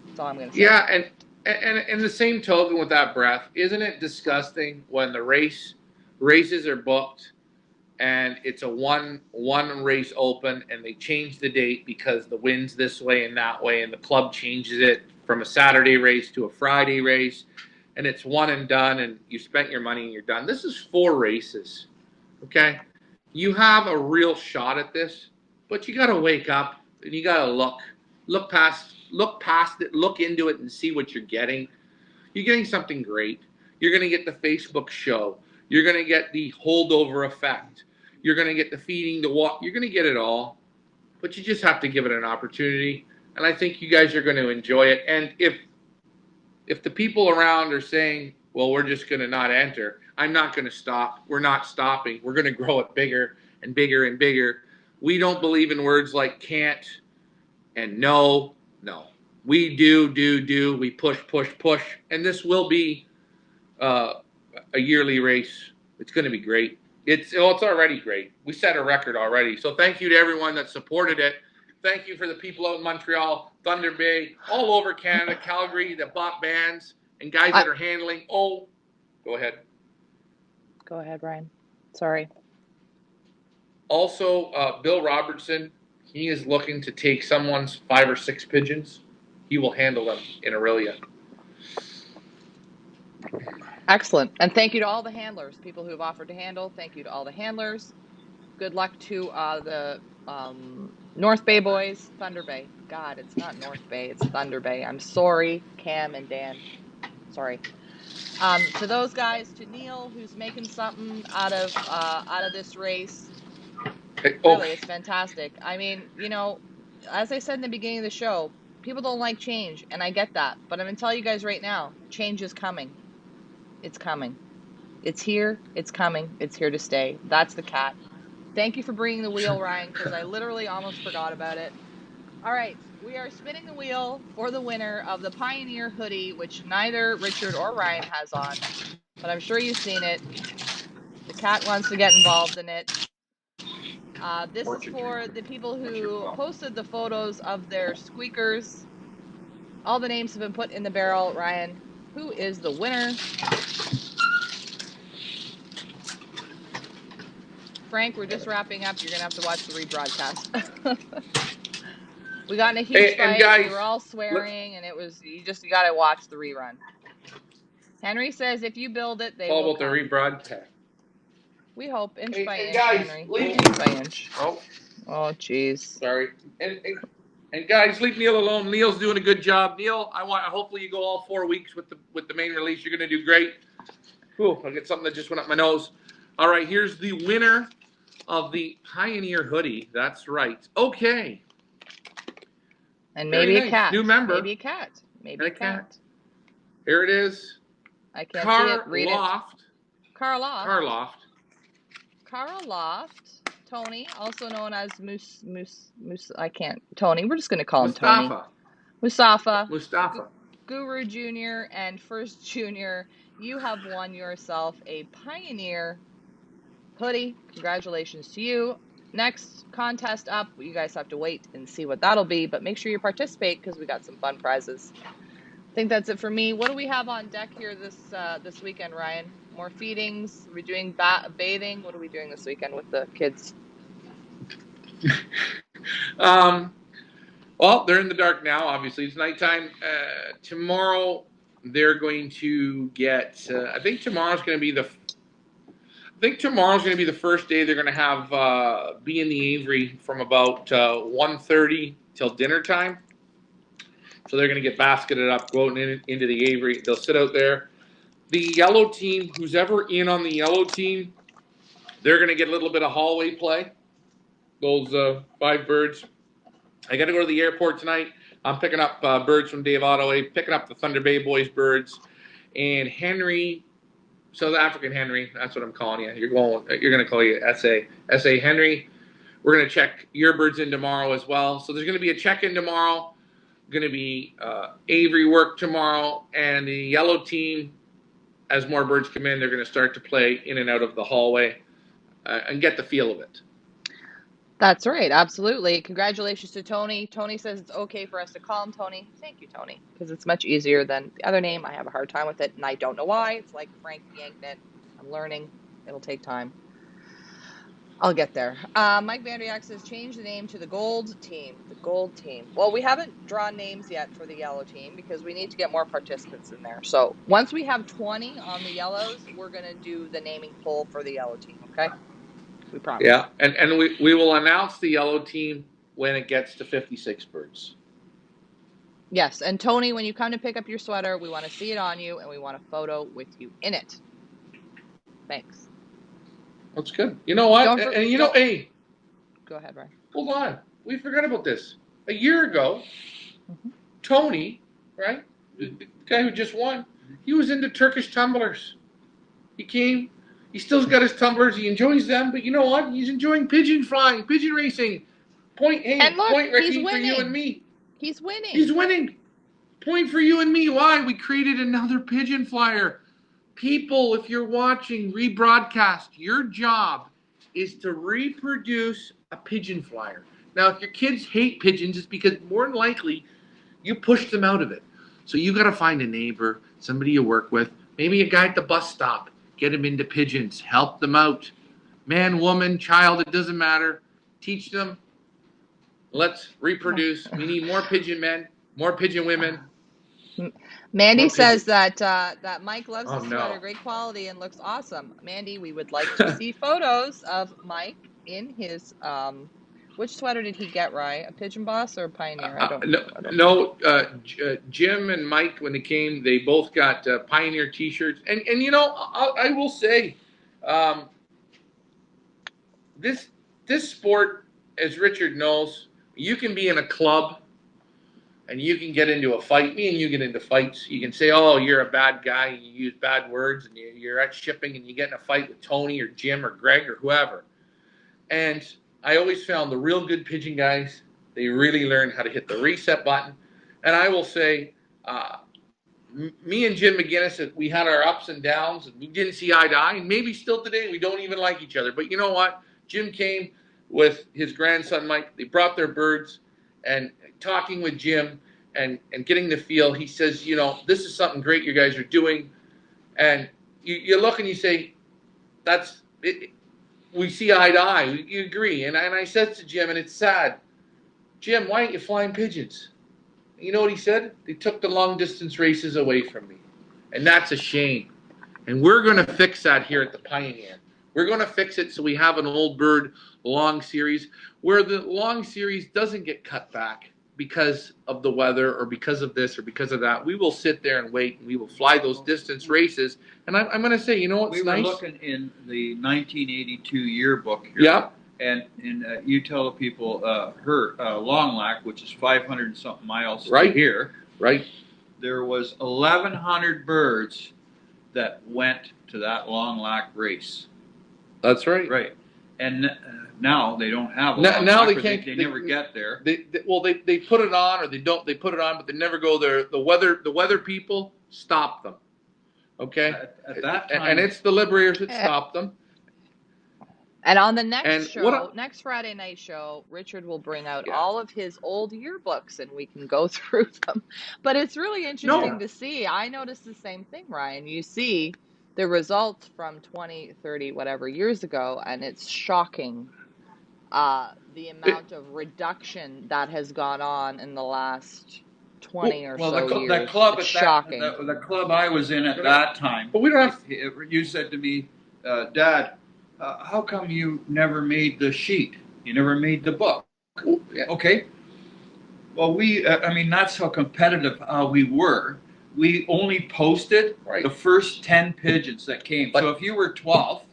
That's all I'm going to say.
yeah, and in the same token with that breath, isn't it disgusting when the races are booked and it's a one race open and they change the date because the wind's this way and that way and the club changes it from a Saturday race to a Friday race and it's one and done and you spent your money and you're done. This is 4 races. Okay? You have a real shot at this, but you got to wake up and you got to look past it, look into it and see what you're getting. You're getting something great. You're going to get the Facebook show. You're going to get the holdover effect. You're going to get the feeding, the walk. You're going to get it all, but you just have to give it an opportunity. And I think you guys are going to enjoy it. And if the people around are saying, well, we're just going to not enter, I'm not going to stop. We're not stopping. We're going to grow it bigger and bigger and bigger. We don't believe in words like can't and no. We do. We push. And this will be a yearly race. It's going to be great. It's already great. We set a record already. So thank you to everyone that supported it. Thank you for the people out in Montreal, Thunder Bay, all over Canada, Calgary, that bought bands and guys that are handling. Oh, go ahead.
Go ahead, Ryan. Sorry.
Also, Bill Robertson, he is looking to take someone's 5 or 6 pigeons. He will handle them in Aurelia.
Excellent. And thank you to all the handlers, people who have offered to handle. Thank you to all the handlers. Good luck to the North Bay boys, Thunder Bay. God, it's not North Bay, it's Thunder Bay. I'm sorry, Cam and Dan. Sorry. To those guys, to Neil, who's making something out of this race. Really, it's fantastic. I mean, you know, as I said in the beginning of the show, people don't like change, and I get that. But I'm going to tell you guys right now, change is coming. It's coming. It's here. It's coming. It's here to stay. That's the cat. Thank you for bringing the wheel, Ryan, because I literally almost forgot about it. All right, we are spinning the wheel for the winner of the Pioneer hoodie, which neither Richard or Ryan has on, but I'm sure you've seen it. The cat wants to get involved in it. This is for the people who posted the photos of their squeakers. All the names have been put in the barrel. Ryan, who is the winner? Frank, we're just wrapping up. You're going to have to watch the rebroadcast. We got in a huge fight. Guys, we were all swearing, and it was, you got to watch the rerun. Henry says if you build it, they will come.
All about the rebroadcast.
We hope inch by inch, guys, Henry. Inch by inch. Oh, jeez.
Sorry. And guys, leave Neil alone. Neil's doing a good job. Neil, hopefully you go all 4 weeks with the main release. You're going to do great. Ooh, I get something that just went up my nose. All right, here's the winner of the Pioneer hoodie. That's right. Okay.
And maybe a cat.
New member.
Maybe a cat. Maybe a cat.
Here it is.
I can't see it. Read it.
Karloft.
Karloft. Tony, also known as Moose. I can't. Tony. We're just going to call him Tony. Mustafa. Guru Junior and First Junior. You have won yourself a Pioneer hoodie. Congratulations to you. Next contest up. You guys have to wait and see what that'll be, but make sure you participate because we got some fun prizes. I think that's it for me. What do we have on deck here this weekend, Ryan? More feedings? Are we doing bathing? What are we doing this weekend with the kids?
Well, they're in the dark now. Obviously, it's nighttime. Tomorrow, they're going to get. I think tomorrow's going to be the first day they're going to have be in the Avery from about 1:30 till dinner time. So they're going to get basketed up, go out into the Avery. They'll sit out there. The yellow team, who's ever in on the yellow team, they're going to get a little bit of hallway play. Those 5 birds. I got to go to the airport tonight. I'm picking up birds from Dave Ottaway, picking up the Thunder Bay Boys birds, and Henry, South African Henry. That's what I'm calling you. You're going to call you SA Henry. We're going to check your birds in tomorrow as well. So there's going to be a check-in tomorrow. Going to be Avery work tomorrow, and the yellow team, as more birds come in, they're going to start to play in and out of the hallway and get the feel of it.
That's right. Absolutely. Congratulations to Tony. Tony says it's okay for us to call him Tony. Thank you, Tony, because it's much easier than the other name. I have a hard time with it, and I don't know why. It's like Frank Yanknet. I'm learning. It'll take time. I'll get there. Mike Vandriak says change the name to the Gold Team. The Gold Team. Well, we haven't drawn names yet for the Yellow Team because we need to get more participants in there. So once we have 20 on the Yellows, we're going to do the naming poll for the Yellow Team, okay? We promise.
Yeah, and we will announce the yellow team when it gets to 56 birds.
Yes, and Tony, when you come to pick up your sweater, we want to see it on you, and we want a photo with you in it. Thanks.
That's good. You know what? Hey.
Go ahead, Ryan.
Hold on. We forgot about this. A year ago, Tony, right, the guy who just won, he was into Turkish tumblers. He came. He still's got his tumblers. He enjoys them, but you know what? He's enjoying pigeon flying, pigeon racing. Point ranking for you and me.
He's winning.
He's winning. Point for you and me. Why? We created another pigeon flyer. People, if you're watching, rebroadcast. Your job is to reproduce a pigeon flyer. Now, if your kids hate pigeons, it's because more than likely you pushed them out of it. So you got to find a neighbor, somebody you work with, maybe a guy at the bus stop. Get them into pigeons. Help them out. Man, woman, child, it doesn't matter. Teach them. Let's reproduce. We need more pigeon men, more pigeon women.
Mandy says that Mike loves his sweater. Great quality and looks awesome. Mandy, we would like to see photos of Mike in his which sweater did he get, Rye? A Pigeon Boss or a Pioneer? I don't know.
Jim and Mike, when they came, they both got Pioneer T-shirts. And you know, I will say, this sport, as Richard knows, you can be in a club and you can get into a fight. Me and you get into fights. You can say, oh, you're a bad guy, and you use bad words, and you're at shipping, and you get in a fight with Tony or Jim or Greg or whoever. And I always found the real good pigeon guys, they really learn how to hit the reset button. And I will say, me and Jim McGinnis, we had our ups and downs, and we didn't see eye to eye, and maybe still today we don't even like each other. But you know what? Jim came with his grandson, Mike. They brought their birds, and talking with Jim and getting the feel, he says, you know, this is something great you guys are doing. And you look and you say, that's it. We see eye to eye. You agree. And I said to Jim, and it's sad, Jim, why aren't you flying pigeons? You know what he said? They took the long-distance races away from me. And that's a shame. And we're going to fix that here at the Pioneer. We're going to fix it so we have an old bird long series where the long series doesn't get cut back because of the weather or because of this or because of that. We will sit there and wait, and we will fly those distance races. And I'm going to say, you know what's nice?
We were looking in the 1982 yearbook here.
Yeah.
And you tell the people her Long Lac, which is 500 and something miles
right
to here.
Right.
There was 1,100 birds that went to that Long Lac race.
That's right.
Right. And now they don't have a
Now,
Long
now
Lac,
they
or
can't.
They never get there.
They put it on, or they don't. They put it on, but they never go there. The weather people stop them. Okay.
At that time,
and it's the Liberators that stop them.
And on the next
And
show, next Friday night show, Richard will bring out all of his old yearbooks and we can go through them. But it's really interesting to see. I noticed the same thing, Ryan. You see the results from 20, 30, whatever years ago, and it's shocking the amount of reduction that has gone on in the last 20 or so years.
The club
it's shocking.
The club I was in at that time.
But we don't have.
You said to me, Dad, how come you never made the sheet? You never made the book.
Yeah.
Okay. Well, I mean, that's how competitive we were. We only posted the first 10 pigeons that came. So if you were 12th,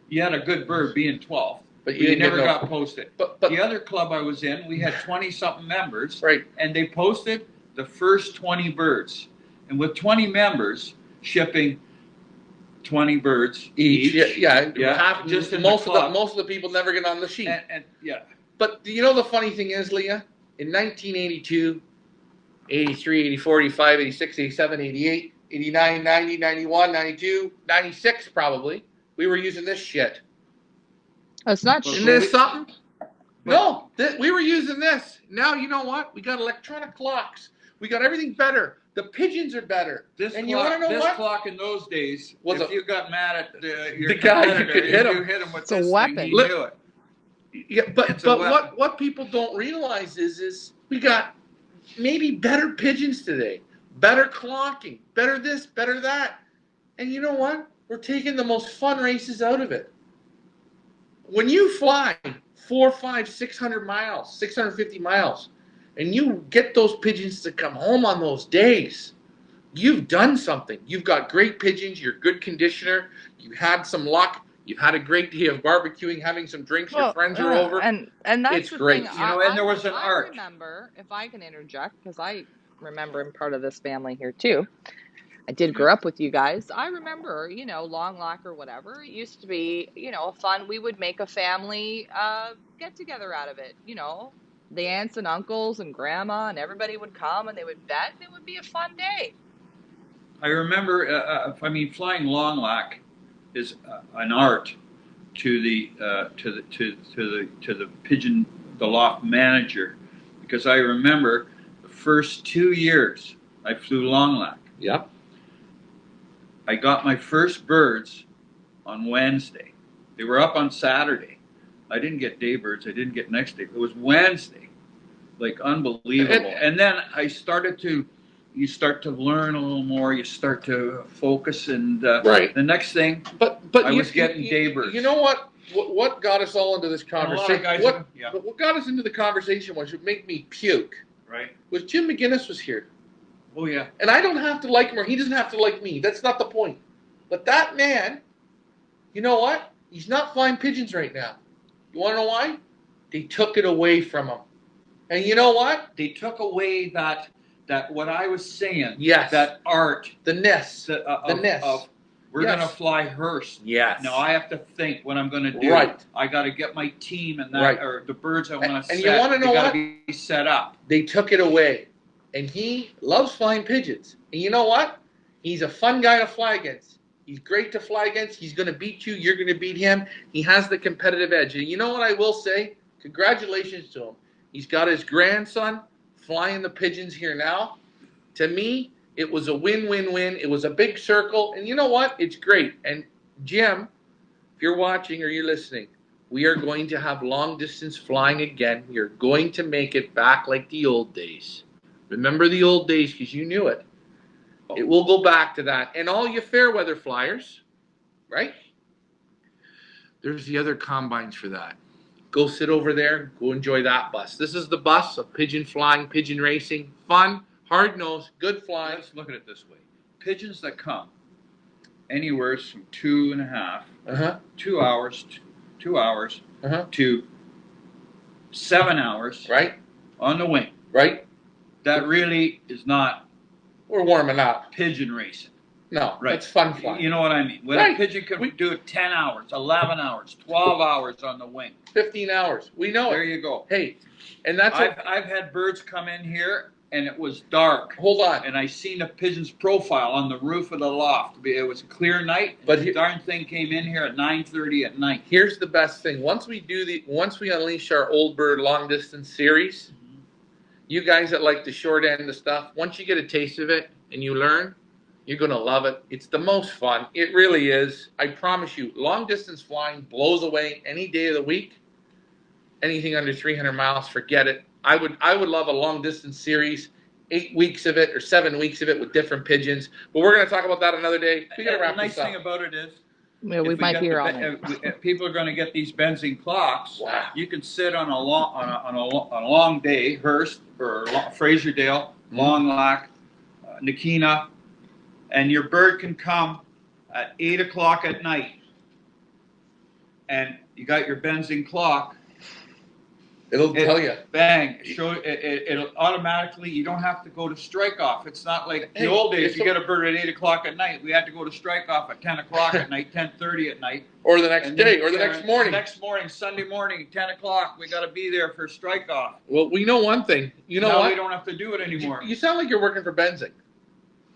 you had a good bird being 12th. But you never got posted. But the other club I was in, we had 20-something members.
Right.
And they posted the first 20 birds. And with 20 members shipping 20 birds each.
Yeah.
Just
most of the people never get on the sheet.
And yeah.
But you know the funny thing is, Leah, in 1982, 83, 84, 85, 86, 87, 88, 89, 90, 91, 92, 96 probably, we were using this shit.
It's not
Isn't this something? No, we were using this. Now you know what? We got electronic clocks. We got everything better. The pigeons are better. You want to know
this
what?
clock in those days,
if
you got mad at your
the guy, you could hit him.
You hit him with
it's this a weapon.
Thing, he knew it.
Yeah, but what people don't realize is we got maybe better pigeons today, better clocking, better this, better that, and you know what? We're taking the most fun races out of it. When you fly 400, 500, 600 miles, 650 miles, and you get those pigeons to come home on those days, you've done something. You've got great pigeons. You're a good conditioner. You had some luck. You've had a great day of barbecuing, having some drinks. Your friends are over.
And that's
it's
the
great.
thing.
And there was an art.
I remember, if I can interject, because I remember I'm part of this family here too. I did grow up with you guys. I remember, Long Lac or whatever. It used to be, fun. We would make a family get together out of it. The aunts and uncles and grandma and everybody would come and they would bet. And it would be a fun day.
I remember. Flying Long Lac is an art to the pigeon, the loft manager, because I remember the first 2 years I flew Long Lac.
Yep.
I got my first birds on Wednesday. They were up on Saturday. I didn't get day birds. I didn't get next day. It was Wednesday. Like, unbelievable. And then you start to learn a little more. You start to focus, and the next thing,
but
I was getting day birds.
You know what? What got us all into this conversation? What got us into the conversation was would make me puke.
Right.
Was Jim McGinnis was here.
Oh yeah.
And I don't have to like him, or he doesn't have to like me. That's not the point. But that man, you know what? He's not flying pigeons right now. You want to know why? They took it away from him. And you know what?
They took away that what I was saying.
Yes.
That art.
The nest.
The nest. We're going to fly Hearst.
Yes.
Now I have to think what I'm going to do.
Right.
I got to get my team and that, or the birds I want to set.
And you want to know what?
They got to be set up.
They took it away. And he loves flying pigeons. And you know what? He's a fun guy to fly against. He's great to fly against. He's going to beat you. You're going to beat him. He has the competitive edge. And you know what I will say? Congratulations to him. He's got his grandson flying the pigeons here now. To me, it was a win-win-win. It was a big circle. And you know what? It's great. And Jim, if you're watching or you're listening, we are going to have long-distance flying again. We are going to make it back like the old days. Remember the old days, because you knew it. It will go back to that. And all you fair weather flyers, right? There's the other combines for that. Go sit over there. Go enjoy that bus. This is the bus of pigeon flying, pigeon racing. Fun, hard nose, good flying.
Let's look at it this way. Pigeons that come anywhere from 2.5, 2 hours, 2 hours to 7 hours.
Right.
On the wing.
Right.
That really is not.
We're warming up.
Pigeon racing.
No,
Right.
that's fun flying.
You know what I mean? When
Right.
a pigeon can do it 10 hours, 11 hours, 12 hours on the wing.
15 hours. We know
There
it.
you go.
Hey, and that's
I've had birds come in here and it was dark.
hold on.
And I seen a pigeon's profile on the roof of the loft. It was a clear night,
But
the darn thing came in here at 9:30 at night.
Here's the best thing. Once we unleash our old bird long distance series, you guys that like the short end of stuff, once you get a taste of it and you learn, you're going to love it. It's the most fun. It really is. I promise you, long distance flying blows away any day of the week. Anything under 300 miles, forget it. I would love a long distance series, 8 weeks of it or 7 weeks of it with different pigeons. But we're going to talk about that another day. We got to wrap
the nice
this up.
thing about it is,
Yeah, we
if
might
got
be here all
the,
night.
if people are going to get these benzene clocks.
Wow.
You can sit on a long day, Hearst or Fraserville, Long Lac, Nakina, and your bird can come at 8 o'clock at night, and you got your benzene clock.
It'll tell you.
Bang! It'll automatically. You don't have to go to strike off. It's not like the old days. You get a bird at 8 o'clock at night. We had to go to strike off at 10 o'clock at night, 10:30 at night,
or the next day, or the next morning.
Next morning, Sunday morning, 10 o'clock. We got to be there for strike off.
Well, we know one thing. You know
now
what?
we don't have to do it anymore.
You sound like you're working for Benzing.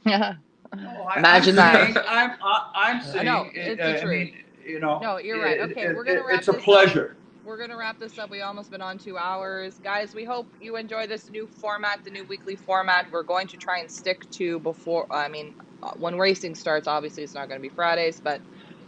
Imagine that.
I'm saying.
No, it's the truth.
I mean, you know.
No, you're right. Okay, we're gonna wrap
It's a
this up.
pleasure.
We're going to wrap this up. We almost been on 2 hours. Guys, we hope you enjoy this new format, the new weekly format. We're going to try and stick to when racing starts, obviously it's not going to be Fridays, but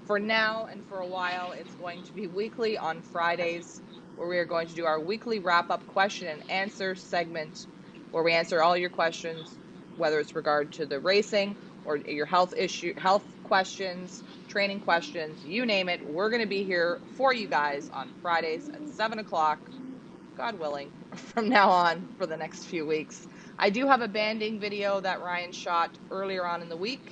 for now and for a while, it's going to be weekly on Fridays, where we are going to do our weekly wrap-up question and answer segment, where we answer all your questions, whether it's regard to the racing or your health questions, training questions, you name it. We're going to be here for you guys on Fridays at 7 o'clock, God willing, from now on for the next few weeks. I do have a banding video that Ryan shot earlier on in the week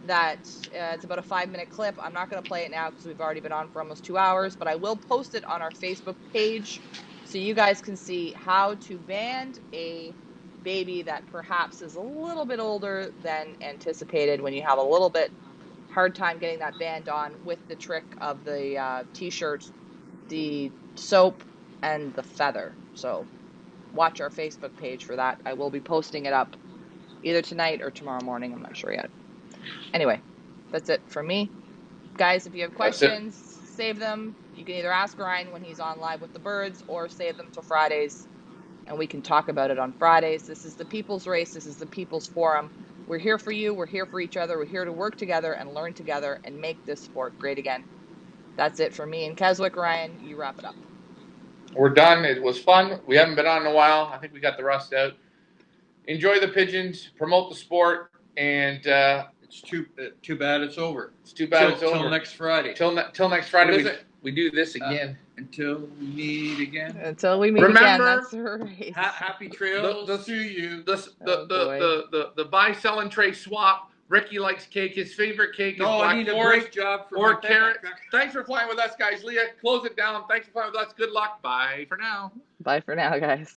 that it's about a 5-minute clip. I'm not going to play it now because we've already been on for almost 2 hours, but I will post it on our Facebook page so you guys can see how to band a baby that perhaps is a little bit older than anticipated, when you have a little bit hard time getting that band on with the trick of the t-shirt, the soap, and the feather. So watch our Facebook page for that. I will be posting it up either tonight or tomorrow morning. I'm not sure yet. Anyway, that's it for me. Guys, if you have questions, save them. You can either ask Ryan when he's on live with the birds or save them till Fridays, and we can talk about it on Fridays. This is the People's Race. This is the People's Forum. We're here for you. We're here for each other. We're here to work together and learn together and make this sport great again. That's it for me and Keswick. Ryan, you wrap it up.
We're done. It was fun. We haven't been on in a while. I think we got the rust out. Enjoy the pigeons. Promote the sport. And
it's too bad it's over.
It's too bad it's over.
Till next Friday.
Till next Friday. We do this again.
Until we meet again.
Until we meet again. That's right.
Happy trails to you.
The buy, sell, and trade swap. Ricky likes cake. His favorite cake is Black Forest
job for
or carrot. Thanks for flying with us, guys. Leah, close it down. Thanks for flying with us. Good luck. Bye for now.
Bye for now, guys.